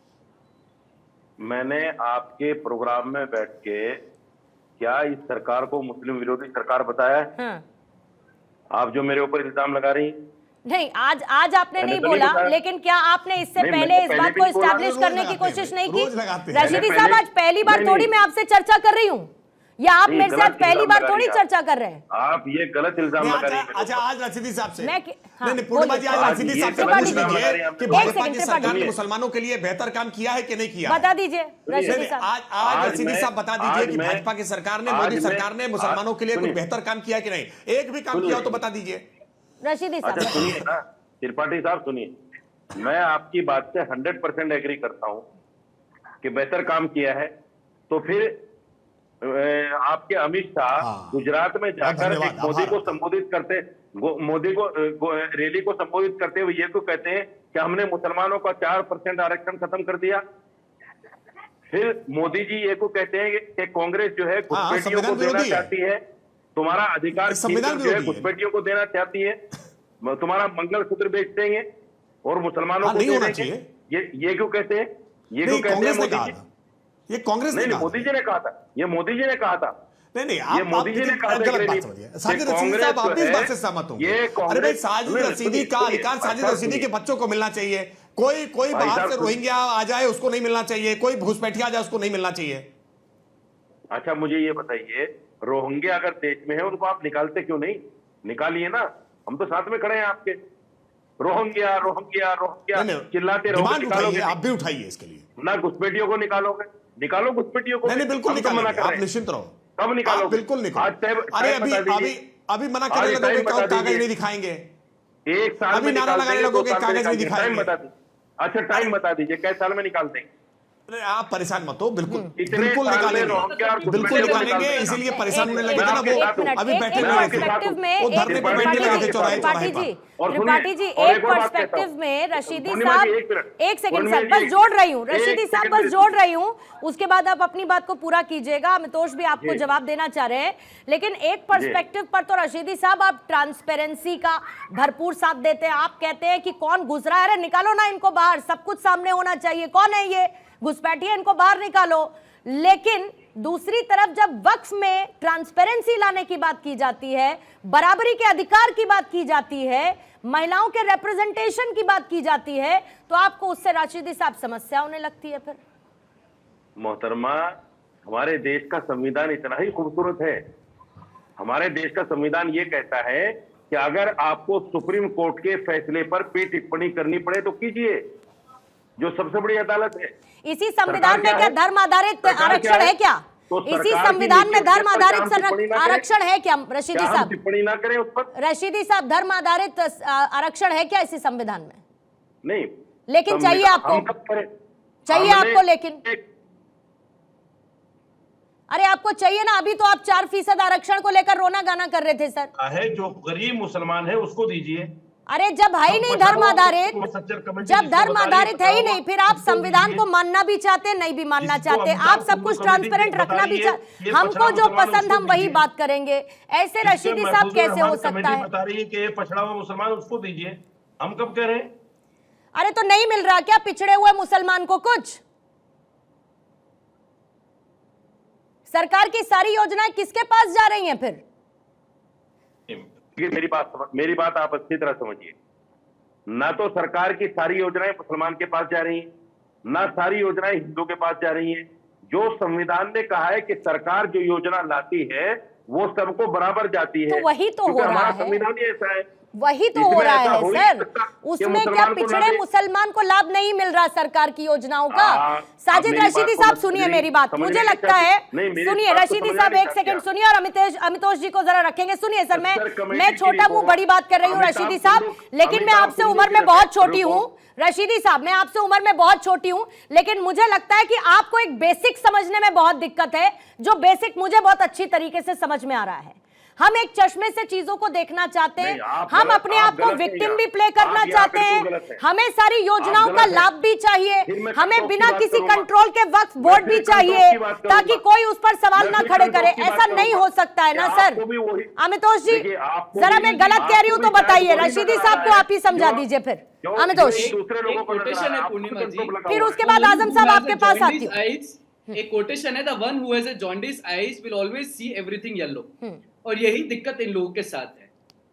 मैंने आपके प्रोग्राम में बैठ के क्या इस सरकार को मुस्लिम विरोधी सरकार बताया है? हाँ। आप जो मेरे ऊपर इल्जाम लगा रही हैं, नहीं, आज आपने नहीं बोला, लेकिन क्या आपने इससे पहले इस बात को एस्टैब्लिश करने की कोशिश नहीं की? रशीदी साहब, आज पहली बार थोड़ी मैं आपसे चर्चा कर रही हूँ, या आप मेरे से आज पहली बार थोड़ी चर्चा कर रहे हैं? आप ये गलत इल्जाम लगा रही हैं। अच्छा, आज रशीदी साहब से नहीं, पूर्णिमा जी, आज रशीदी साहब से पूछ लीजिए कि भाजपा की सरकार ने एक मुसलमानों के लिए बेहतर काम किया है कि नहीं किया? बता दीजिए रशीदी साहब। आज रशीदी साहब बता दीजिए कि भाजपा की सरकार ने, मोदी सरकार ने मुसलमानों के लिए कुछ बेहतर काम किया कि नहीं? एक भी काम किया हो तो बता दीजिए रशीदी साहब। अच्छा सुनिए ना त्रिपाठी साहब, सुनिए, मैं आपकी बात से 100% एग्री करता हूं कि बेहतर काम किया है। तो फिर आपके अमित शाह गुजरात में जाकर मोदी को संबोधित करते, मोदी को रैली को संबोधित करते हुए ये तो कहते हैं कि हमने मुसलमानों का 4% आरक्षण खत्म कर दिया। फिर मोदी जी ये को कहते हैं कि कांग्रेस जो है घुसपैठियों को देना चाहती है, तुम्हारा अधिकार जो है घुसपैठियों को देना चाहती है, तुम्हारा मंगलसूत्र बेच देंगे और मुसलमानों को नहीं होना देंगे। चाहिए। ये क्यों कहते हैं? ये क्यों कहते हैं मोदी जी? ये कांग्रेस ने मोदी जी ने कहा था, ये मोदी जी ने कहा था। नहीं, ये मोदी जी ने कहा था। साजिद रशीदी साहब, आप इस बात से सहमत होंगे? अरे भाई, साजिद रशीदी का अधिकार साजिद रशीदी के बच्चों को मिलना चाहिए। कोई बाहर से रोहिंग्या आ जाए उसको नहीं मिलना चाहिए, कोई घुसपैठिया आ जाए उसको नहीं मिलना चाहिए। अच्छा, मुझे ये बताइए, रोहिंग्या अगर देश में है उनको आप निकालते क्यों नहीं? निकालिए ना, हम तो साथ में खड़े हैं आपके। रोहिंग्या रोहिंग्या रोहिंग्या चिल्लाते रहो, आप भी उठाइए इसके लिए। ना घुसपैठियों को निकालोगे, निकालो घुसपैठियों को। नहीं, बिल्कुल निकालेंगे, आप निश्चिंत रहो। कब निकालो? बिल्कुल निकालो। अरे अभी मना करने लगोगे, कागज नहीं दिखाएंगे। एक साल अभी नारा लगाने लगोगे, कागज नहीं दिखाएंगे। अच्छा, टाइम बता दीजिए, कैसे साल में निकाल देंगे? आप परेशान मत हो, बिल्कुल निकालेंगे, बिल्कुल निकालेंगे। इसीलिए परेशान होने लगे थे ना वो, अभी बैठे वो धरने पर बैठने लगे थे चौराहे चौराहे पर। त्रिपाठी जी, एक पर्सपेक्टिव में रशीदी साहब, एक सेकंड सर, बस जोड़ रही हूँ, रशीदी साहब बस जोड़ रही हूँ, उसके बाद आप अपनी बात को पूरा कीजिएगा। अमितोष भी आपको जवाब देना चाह रहे हैं, लेकिन एक पर्सपेक्टिव पर तो रशीदी साहब आप ट्रांसपेरेंसी का भरपूर साथ देते हैं। आप कहते हैं कि कौन घुस रहा है, अरे निकालो ना इनको बाहर, सब कुछ सामने होना चाहिए, कौन है ये घुसपैठिए, इनको बाहर निकालो। लेकिन दूसरी तरफ जब वक्फ में ट्रांसपेरेंसी लाने की बात की जाती है, बराबरी के अधिकार की बात की जाती है, महिलाओं के रिप्रेजेंटेशन की बात की जाती है, तो आपको उससे राशिदी साहब समस्या होने लगती है फिर? मोहतरमा, हमारे देश का संविधान इतना ही खूबसूरत है। हमारे देश का संविधान ये कहता है कि अगर आपको सुप्रीम कोर्ट के फैसले पर टिप्पणी करनी पड़े तो कीजिए, जो सबसे बड़ी अदालत है। इसी संविधान में क्या धर्म आधारित आरक्षण है क्या? इसी संविधान में धर्म आधारित आरक्षण है क्या रशीदी साहब? टिप्पणी ना करें उस पर। रशीदी साहब, धर्म आधारित आरक्षण है क्या इसी संविधान में? नहीं, लेकिन चाहिए आपको, चाहिए आपको, लेकिन अरे आपको चाहिए ना। अभी तो आप 4% आरक्षण को लेकर रोना गाना कर रहे थे सर। है जो गरीब मुसलमान है उसको दीजिए। अरे जब है ही नहीं धर्म आधारित, जब धर्म आधारित है ही नहीं, फिर आप संविधान को मानना भी चाहते, नहीं भी मानना चाहते, आप सब कुछ ट्रांसपेरेंट रखना भी चाहते। हमको जो पसंद हम वही बात करेंगे, ऐसे रशीदी साहब कैसे हो सकता है? बता रही है कि पछड़ा हुआ मुसलमान उसको दीजिए, हम कब कह रहे हैं? अरे तो नहीं मिल रहा क्या पिछड़े हुए मुसलमान को कुछ? सरकार की सारी योजनाएं किसके पास जा रही हैं फिर? मेरी बात आप अच्छी तरह समझिए। ना तो सरकार की सारी योजनाएं मुसलमान के पास जा रही हैं, ना सारी योजनाएं हिंदू के पास जा रही हैं। जो संविधान ने कहा है कि सरकार जो योजना लाती है वो सबको बराबर जाती है, तो वही तो हो रहा है। संविधान ही ऐसा है, वही तो हो रहा है सर। उसमें क्या पिछड़े मुसलमान को लाभ नहीं मिल रहा सरकार की योजनाओं का? साजिद रशीदी साहब सुनिए मेरी बात, मुझे लगता है, सुनिए रशीदी साहब एक सेकंड सुनिए, और अमितोष जी को जरा रखेंगे। सुनिए सर, मैं छोटा मुंह बड़ी बात कर रही हूँ रशीदी साहब, लेकिन मैं आपसे उम्र में बहुत छोटी हूँ। रशीदी साहब, मैं आपसे उम्र में बहुत छोटी हूँ, लेकिन मुझे लगता है कि आपको एक बेसिक समझने में बहुत दिक्कत है, जो बेसिक मुझे बहुत अच्छी तरीके से समझ में आ रहा है। हम एक चश्मे से चीजों को देखना चाहते हैं, हम अपने आप को विक्टिम भी प्ले करना चाहते हैं, हमें सारी योजनाओं का लाभ भी चाहिए, हमें बिना किसी कंट्रोल के वक्फ बोर्ड भी चाहिए, ताकि कोई उस पर सवाल ना खड़े करे। ऐसा नहीं हो सकता है ना सर? अमितोष जी, जरा मैं गलत कह रही हूं तो बताइए, रशीदी साहब को आप ही समझा दीजिए फिर। अमितोष, फिर उसके बाद आजम साहब आपके पास आती हूँ। एक कोटेशन है, the one who has a jaundice eyes will always see everything yellow. और यही दिक्कत इन लोगों के साथ है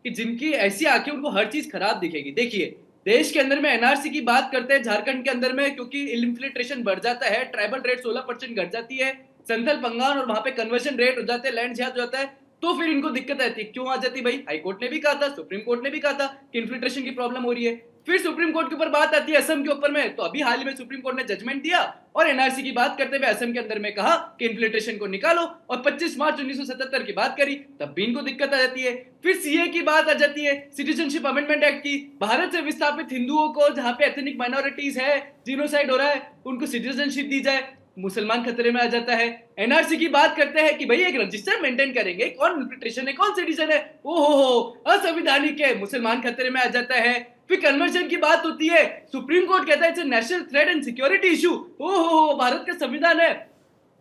कि जिनकी ऐसी आंखें, उनको हर चीज खराब दिखेगी। देखिए, देश के अंदर में एनआरसी की बात करते हैं, झारखंड के अंदर में क्योंकि इन्फ्लेट्रेशन बढ़ जाता है, ट्राइबल रेट 16% घट जाती है, संथल पंगान और वहां पे कन्वर्जन रेट हो जाते हैं, लैंड ज्यादा हो जाता है, तो फिर इनको दिक्कत आती है। क्यों आ जाती है भाई? हाई कोर्ट ने भी कहा था, सुप्रीम कोर्ट ने भी कहा था कि इन्फ्लेट्रेशन की प्रॉब्लम हो रही है। फिर सुप्रीम कोर्ट के ऊपर बात आती है असम के ऊपर में, तो अभी हाल ही में सुप्रीम कोर्ट ने जजमेंट दिया और एनआरसी की बात करते हुए असम के अंदर में कहा कि इन्फ्लेट्रेशन को निकालो, और 25 मार्च 1977 की बात करी, तब भी इनको दिक्कत आ जाती है। फिर सीए की बात आ जाती है, सिटीजनशिप अमेंडमेंट एक्ट की, भारत से विस्थापित हिंदुओं को जहां पे एथनिक माइनॉरिटीज है, जीनोसाइड हो रहा है, उनको सिटीजनशिप दी जाए, मुसलमान खतरे में आ जाता है। एनआरसी की बात करते हैं कि भाई एक रजिस्टर मेंटेन करेंगे, कौन इन्फ्लेट्रेशन है, कौन सिटीजन है, ओहो असंवैधानिक है, मुसलमान खतरे में आ जाता है। फिर कन्वर्जन की बात होती है, सुप्रीम कोर्ट कहता है it's a national threat and security issue, ओहो भारत का संविधान है,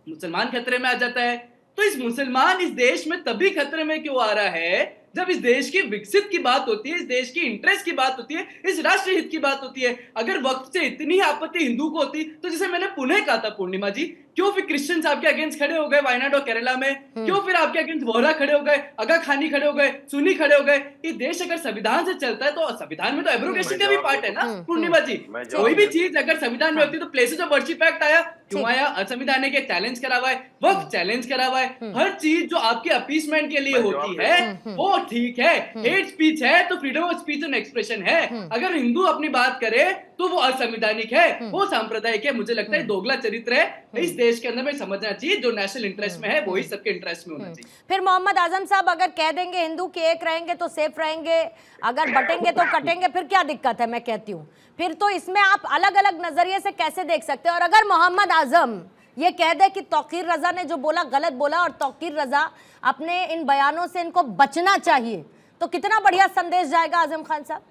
मुसलमान खतरे में आ जाता है। तो इस मुसलमान इस देश में तभी खतरे में क्यों आ रहा है जब इस देश की विकसित की बात होती है, इस देश की इंटरेस्ट की बात होती है, इस राष्ट्र हित की बात होती है। अगर वक्त से इतनी आपत्ति हिंदू को होती तो जैसे मैंने पुनः कहा था पूर्णिमा जी, क्यों फिर क्रिश्चियंस आपके अगेंस्ट खड़े हो गए वायनाड और केरला में? क्यों फिर आपके अगेंस्ट वोहरा खड़े हो गए, आगा खानी खड़े हो गए, सुन्नी खड़े हो गए? ये देश अगर संविधान से चलता है तो संविधान में तो एब्रोगेशन का भी पार्ट है ना पूर्णिमा जी। कोई भी चीज अगर संविधान में होती तो प्लेसेस ऑफ वर्शिप एक्ट आया, क्यों आया? असंविधानिक है, चैलेंज करा हुआ है, वक्त चैलेंज करा हुआ है। हर चीज जो आपकी अपीसमेंट के लिए होती है वो ठीक है, हेट स्पीच है तो freedom of speech and expression है। अगर हिंदू अपनी बात करे तो वो असंवैधानिक है, वो सांप्रदायिक है। मुझे लगता है दोगला चरित्र है इस देश के अंदर में समझना चाहिए, जो नेशनल इंटरेस्ट में है वही सबके इंटरेस्ट में होना चाहिए। फिर मोहम्मद आजम साहब अगर कह देंगे हिंदू के एक रहेंगे तो सेफ रहेंगे, अगर बटेंगे तो कटेंगे, फिर क्या दिक्कत है? मैं कहती हूँ फिर तो इसमें आप अलग अलग नजरिए से कैसे देख सकते हैं। और अगर मोहम्मद आजम ये कह दे कि तौकीर रजा ने जो बोला गलत बोला और तौकीर रजा अपने इन बयानों से इनको बचना चाहिए, तो कितना बढ़िया संदेश जाएगा आजम खान साहब।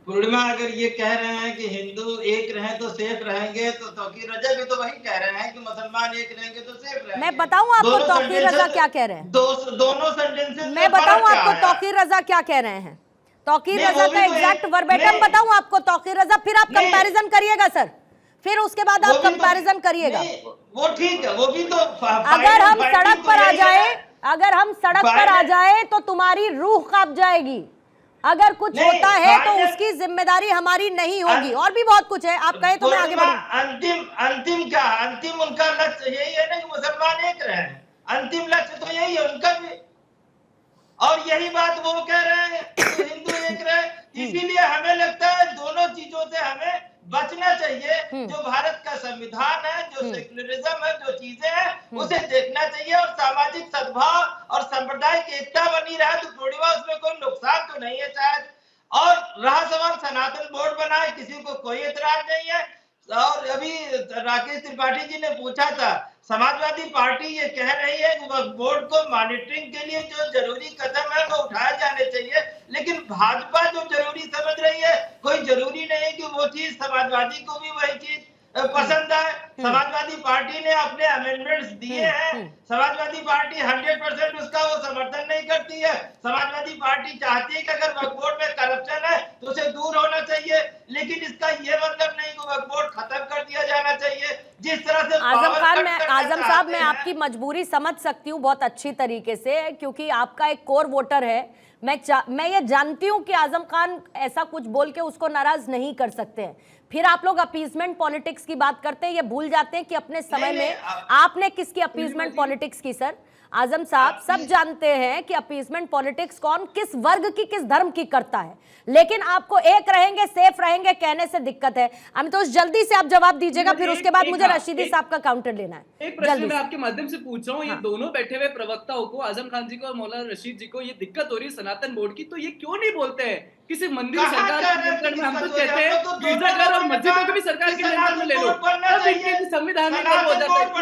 पूर्णिमा, अगर ये कह रहे हैं कि हिंदू एक रहे तो सेफ रहेंगे, तो तौकीर रजा भी तो वही कह रहे हैं कि मुसलमान एक रहेंगे तो सेफ रहेंगे। मैं बताऊं आपको तौकीर रजा क्या कह रहे हैं? दोनों सेंटेंसेस मैं बताऊं आपको तौकीर रजा क्या कह रहे हैं? तौकीर रजा का एग्जैक्ट वर्बेटम बताऊं आपको तौकीर रजा, फिर आप कंपैरिजन करिएगा सर, फिर उसके बाद आप कंपैरिजन करिएगा। वो ठीक है, वो भी तो अगर हम सड़क पर आ जाए, अगर हम सड़क पर आ जाए तो तुम्हारी रूह कांप जाएगी। अगर कुछ होता है तो उसकी जिम्मेदारी हमारी नहीं होगी। और भी बहुत कुछ है, आप कहे तो मैं आगे बढ़ूं। अंतिम क्या, अंतिम उनका लक्ष्य यही है ना कि मुसलमान एक रहे। अंतिम लक्ष्य तो यही है उनका भी, और यही बात वो कह रहे हैं तो हिंदू एक रहे। इसीलिए हमें लगता है दोनों चीजों से हमें बचना चाहिए। जो भारत का संविधान है, जो सेक्युलरिज्म है, जो चीजें हैं उसे देखना चाहिए, और सामाजिक सद्भाव और सांप्रदायिक एकता बनी रहे तो पूर्णिमा उसमें कोई नुकसान तो नहीं है शायद। और रहा सवाल सनातन बोर्ड बनाए, किसी को कोई एतराज नहीं है। और अभी राकेश त्रिपाठी जी ने पूछा था, समाजवादी पार्टी ये कह रही है कि वक्फ बोर्ड को मॉनिटरिंग के लिए जो जरूरी कदम है वो उठाए जाने चाहिए, लेकिन भाजपा जो जरूरी समझ रही है, कोई जरूरी नहीं कि वो चीज समाजवादी को भी वही चीज पसंद आए। समाजवादी पार्टी ने अपने अमेंडमेंट्स दिए हैं। समाजवादी पार्टी 100% उसका वो समर्थन नहीं करती है। समाजवादी पार्टी चाहती है कि अगर वक्फ बोर्ड में करप्शन है तो उसे दूर होना चाहिए, लेकिन इसका ये मतलब नहीं कि वक्फ बोर्ड खत्म कर दिया जाना चाहिए। जिस तरह से आजम साहब, मैं आपकी मजबूरी समझ सकती हूँ बहुत अच्छी तरीके से, क्योंकि आपका एक कोर वोटर है। मैं ये जानती हूँ कि आजम खान ऐसा कुछ बोल के उसको नाराज नहीं कर सकते हैं। फिर आप लोग अपीजमेंट पॉलिटिक्स की बात करते हैं, ये भूल जाते हैं कि अपने समय में आपने किसकी अपीजमेंट पॉलिटिक्स की। सर आजम साहब, सब जानते हैं कि अपीजमेंट पॉलिटिक्स कौन किस वर्ग की, किस धर्म की करता है, लेकिन आपको एक रहेंगे सेफ रहेंगे कहने से दिक्कत है। अमितोष जल्दी से आप जवाब दीजिएगा, फिर उसके बाद मुझे रशीदी साहब का काउंटर लेना है। एक प्रश्न मैं आपके माध्यम से पूछ रहा हूँ, ये दोनों बैठे हुए प्रवक्ताओं को, आजम खान जी को और मौलाना रशीद जी को, ये दिक्कत हो रही है सनातन बोर्ड की, तो ये क्यों नहीं बोलते हैं किसी मंदिर सरकार के नियंत्रण में? हम तो कहते हैं गिरजाघर और मस्जिदों को भी सरकार के नियंत्रण में ले लो, तब इनके संविधानिक हो जाता है।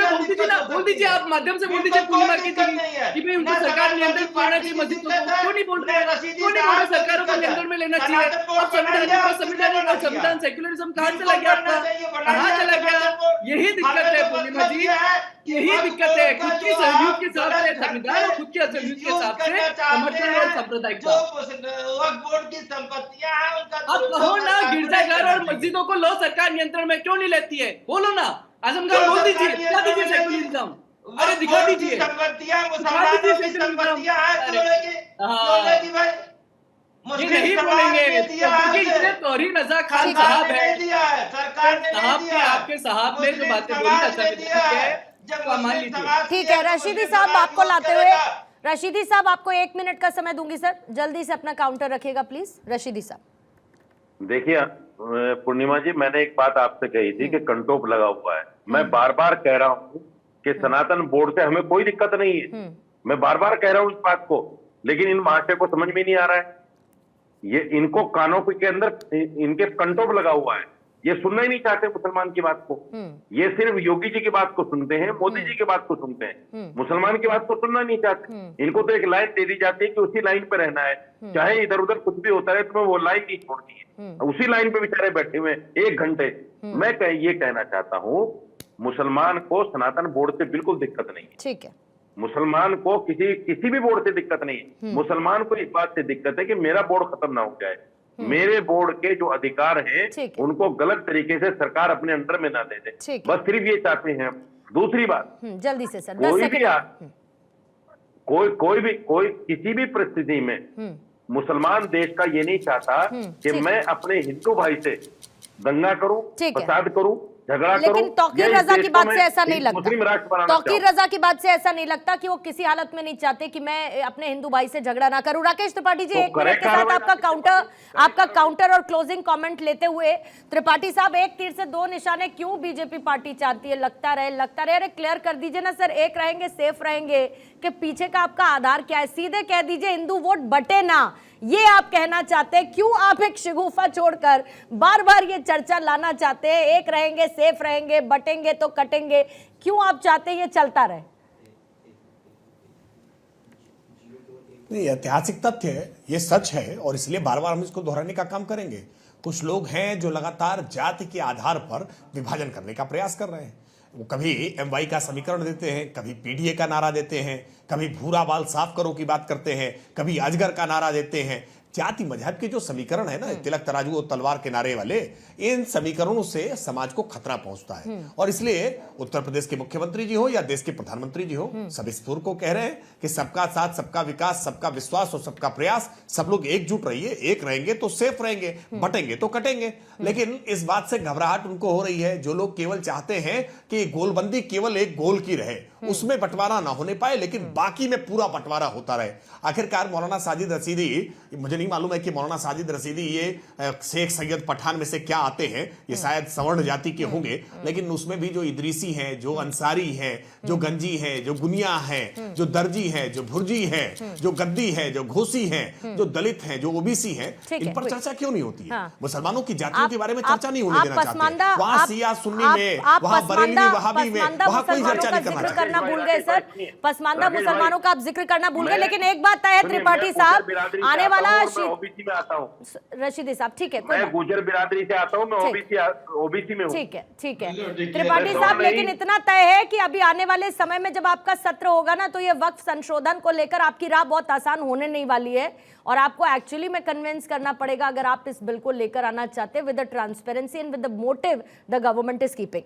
बोल दीजिए आप, माध्यम से बोल दीजिए पूर्णिमा की कि भाई उनको सरकार नियंत्रण करना चाहिए मस्जिदों को। क्यों नहीं बोल रहे हैं? क्यों नहीं बोल रहे सरकारों को नियंत्रण में लेना चाहिए? अब संविधान सेक्युलरिज्म कहाँ चला गया आपका, कहाँ चला गया? यही दिक्कत है पूर्णिमा जी, यही दिक्कत है। खुद की सहयोग के हिसाब से संविधान और खुद की असहयोग के हिसाब से समर्थन और सांप्रदायिकता। वक्फ बोर्ड की संपत्तियां हैं उनका, अब कहो ना गिरजाघर और मस्जिदों को लो सरकार नियंत्रण में क्यों नहीं लेती है? बोलो ना आजम खान, बोल दीजिए, दिखा दीजिए सेक्युलरिज्म। अरे दिखा दीजिए संपत्तियां, मुसलमानों की संपत्तियां हैं, ये नहीं बोलेंगे क्योंकि इतने तौहीन रजा खान साहब है, सरकार ने आपके साहब ने जो बातें बोली मान लीजिए। ठीक है रशीदी साहब, आपको लाते हुए, रशीदी साहब आपको 1 मिनट का समय दूंगी सर, जल्दी से अपना काउंटर रखिएगा प्लीज। रशीदी साहब देखिए पूर्णिमा जी, मैंने एक बात आपसे कही थी कि कंटोप लगा हुआ है। मैं बार बार कह रहा हूं कि सनातन बोर्ड से हमें कोई दिक्कत नहीं है, मैं बार बार कह रहा हूं इस बात को, लेकिन इन महाशय को समझ में नहीं आ रहा है। ये इनको कानों के अंदर इनके कंटोप लगा हुआ है, ये सुनना ही नहीं चाहते मुसलमान की बात को। ये सिर्फ योगी जी की बात को सुनते हैं, मोदी जी की बात को सुनते हैं, मुसलमान की बात को सुनना नहीं चाहते। इनको तो एक लाइन दे दी जाती है कि उसी लाइन पे रहना है, चाहे इधर उधर कुछ भी होता है, तुम्हें वो लाइन नहीं छोड़नी है। उसी लाइन पे बेचारे बैठे हुए 1 घंटे। मैं ये कहना चाहता हूँ, मुसलमान को सनातन बोर्ड से बिल्कुल दिक्कत नहीं है। ठीक है, मुसलमान को किसी भी बोर्ड से दिक्कत नहीं है। मुसलमान को इस बात से दिक्कत है कि मेरा बोर्ड खत्म ना हो जाए, मेरे बोर्ड के जो अधिकार हैं उनको गलत तरीके से सरकार अपने अंडर में ना दे दे, बस सिर्फ ये चाहते हैं। दूसरी बात, जल्दी से सर, कोई किसी भी परिस्थिति में मुसलमान देश का ये नहीं चाहता कि मैं अपने हिंदू भाई से दंगा करूं, फसाद करूं, झगड़ा करूं। लेकिन तौकीर रजा की बात से ऐसा नहीं लगता, तौकीर रजा की बात से ऐसा नहीं लगता कि वो किसी हालत में नहीं चाहते कि मैं अपने हिंदू भाई से झगड़ा ना करूं। राकेश त्रिपाठी जी, 1 मिनट के साथ आपका काउंटर और क्लोजिंग कमेंट लेते हुए, त्रिपाठी साहब, एक तीर से 2 निशाने क्यों बीजेपी पार्टी चाहती है? लगता रहे। अरे क्लियर कर दीजिए ना सर, एक रहेंगे सेफ रहेंगे कि पीछे का आपका आधार क्या है? सीधे कह दीजिए हिंदू वोट बटे ना, ये आप कहना चाहते हैं। क्यों आप एक शिगुफा छोड़कर बार बार ये चर्चा लाना चाहते हैं? एक रहेंगे सेफ रहेंगे, बटेंगे तो कटेंगे, क्यों आप चाहते हैं ये चलता रहे? नहीं, ऐतिहासिक तथ्य है, ये सच है, और इसलिए बार बार हम इसको दोहराने का काम करेंगे। कुछ लोग हैं जो लगातार जाति के आधार पर विभाजन करने का प्रयास कर रहे हैं। वो कभी MY का समीकरण देते हैं, कभी PDA का नारा देते हैं, कभी भूरा बाल साफ करो की बात करते हैं, कभी अजगर का नारा देते हैं, जाति मजहब के जो समीकरण है ना, तिलक तराजू और तलवार के नारे वाले, इन समीकरणों से समाज को खतरा पहुंचता है। और इसलिए उत्तर प्रदेश के मुख्यमंत्री जी हो या देश के प्रधानमंत्री जी हो, सब इस पुर को कह रहे हैं कि सबका साथ, सबका विकास, सबका विश्वास और सबका प्रयास। सब लोग एकजुट रहिए, एक रहेंगे तो सेफ रहेंगे, बटेंगे तो कटेंगे। लेकिन इस बात से घबराहट उनको हो रही है जो लोग केवल चाहते हैं कि गोलबंदी केवल एक गोल की रहे, उसमें बंटवारा ना होने पाए, लेकिन बाकी में पूरा बंटवारा होता रहे। आखिरकार मौलाना साजिद रशीदी, मुझे नहीं मालूम है कि मौलाना साजिद रशीदी ये शेख सैयद पठान में से क्या आते हैं, ये शायद सवर्ण जाति के होंगे, लेकिन उसमें भी जो इदरीसी हैं, जो अंसारी हैं, जो गंजी हैं, जो गुनिया हैं, जो दर्जी हैं, जो भुर्जी हैं, जो गद्दी है, जो घोसी हैं, जो दलित हैं, जो ओबीसी हैं, इन पर चर्चा क्यों नहीं होती है? मुसलमानों की जातियों के बारे में चर्चा नहीं होने देना चाहते। वहां शिया सुन्नी में, वहां बरेलवी वहाबी में, वहां कोई चर्चा नहीं करना चाहते। करना भूल गए सर, पसमानदा मुसलमानों का आप जिक्र करना भूल गए। लेकिन एक बात तय है त्रिपाठी साहब, आने वाला ओबीसी में आता हूँ, रशीदी साहब, ठीक है, मैं गुजर बिरादरी से आता हूँ, मैं ओबीसी में हूँ। ठीक है, ठीक है त्रिपाठी साहब, लेकिन इतना तय है कि अभी आने वाले समय में जब आपका सत्र होगा ना, तो ये वक्फ संशोधन को लेकर आपकी राह बहुत आसान होने नहीं वाली है, और आपको एक्चुअली में कन्विंस करना पड़ेगा अगर आप इस बिल को लेकर आना चाहते हैं with the transparency and with the motive the government is keeping.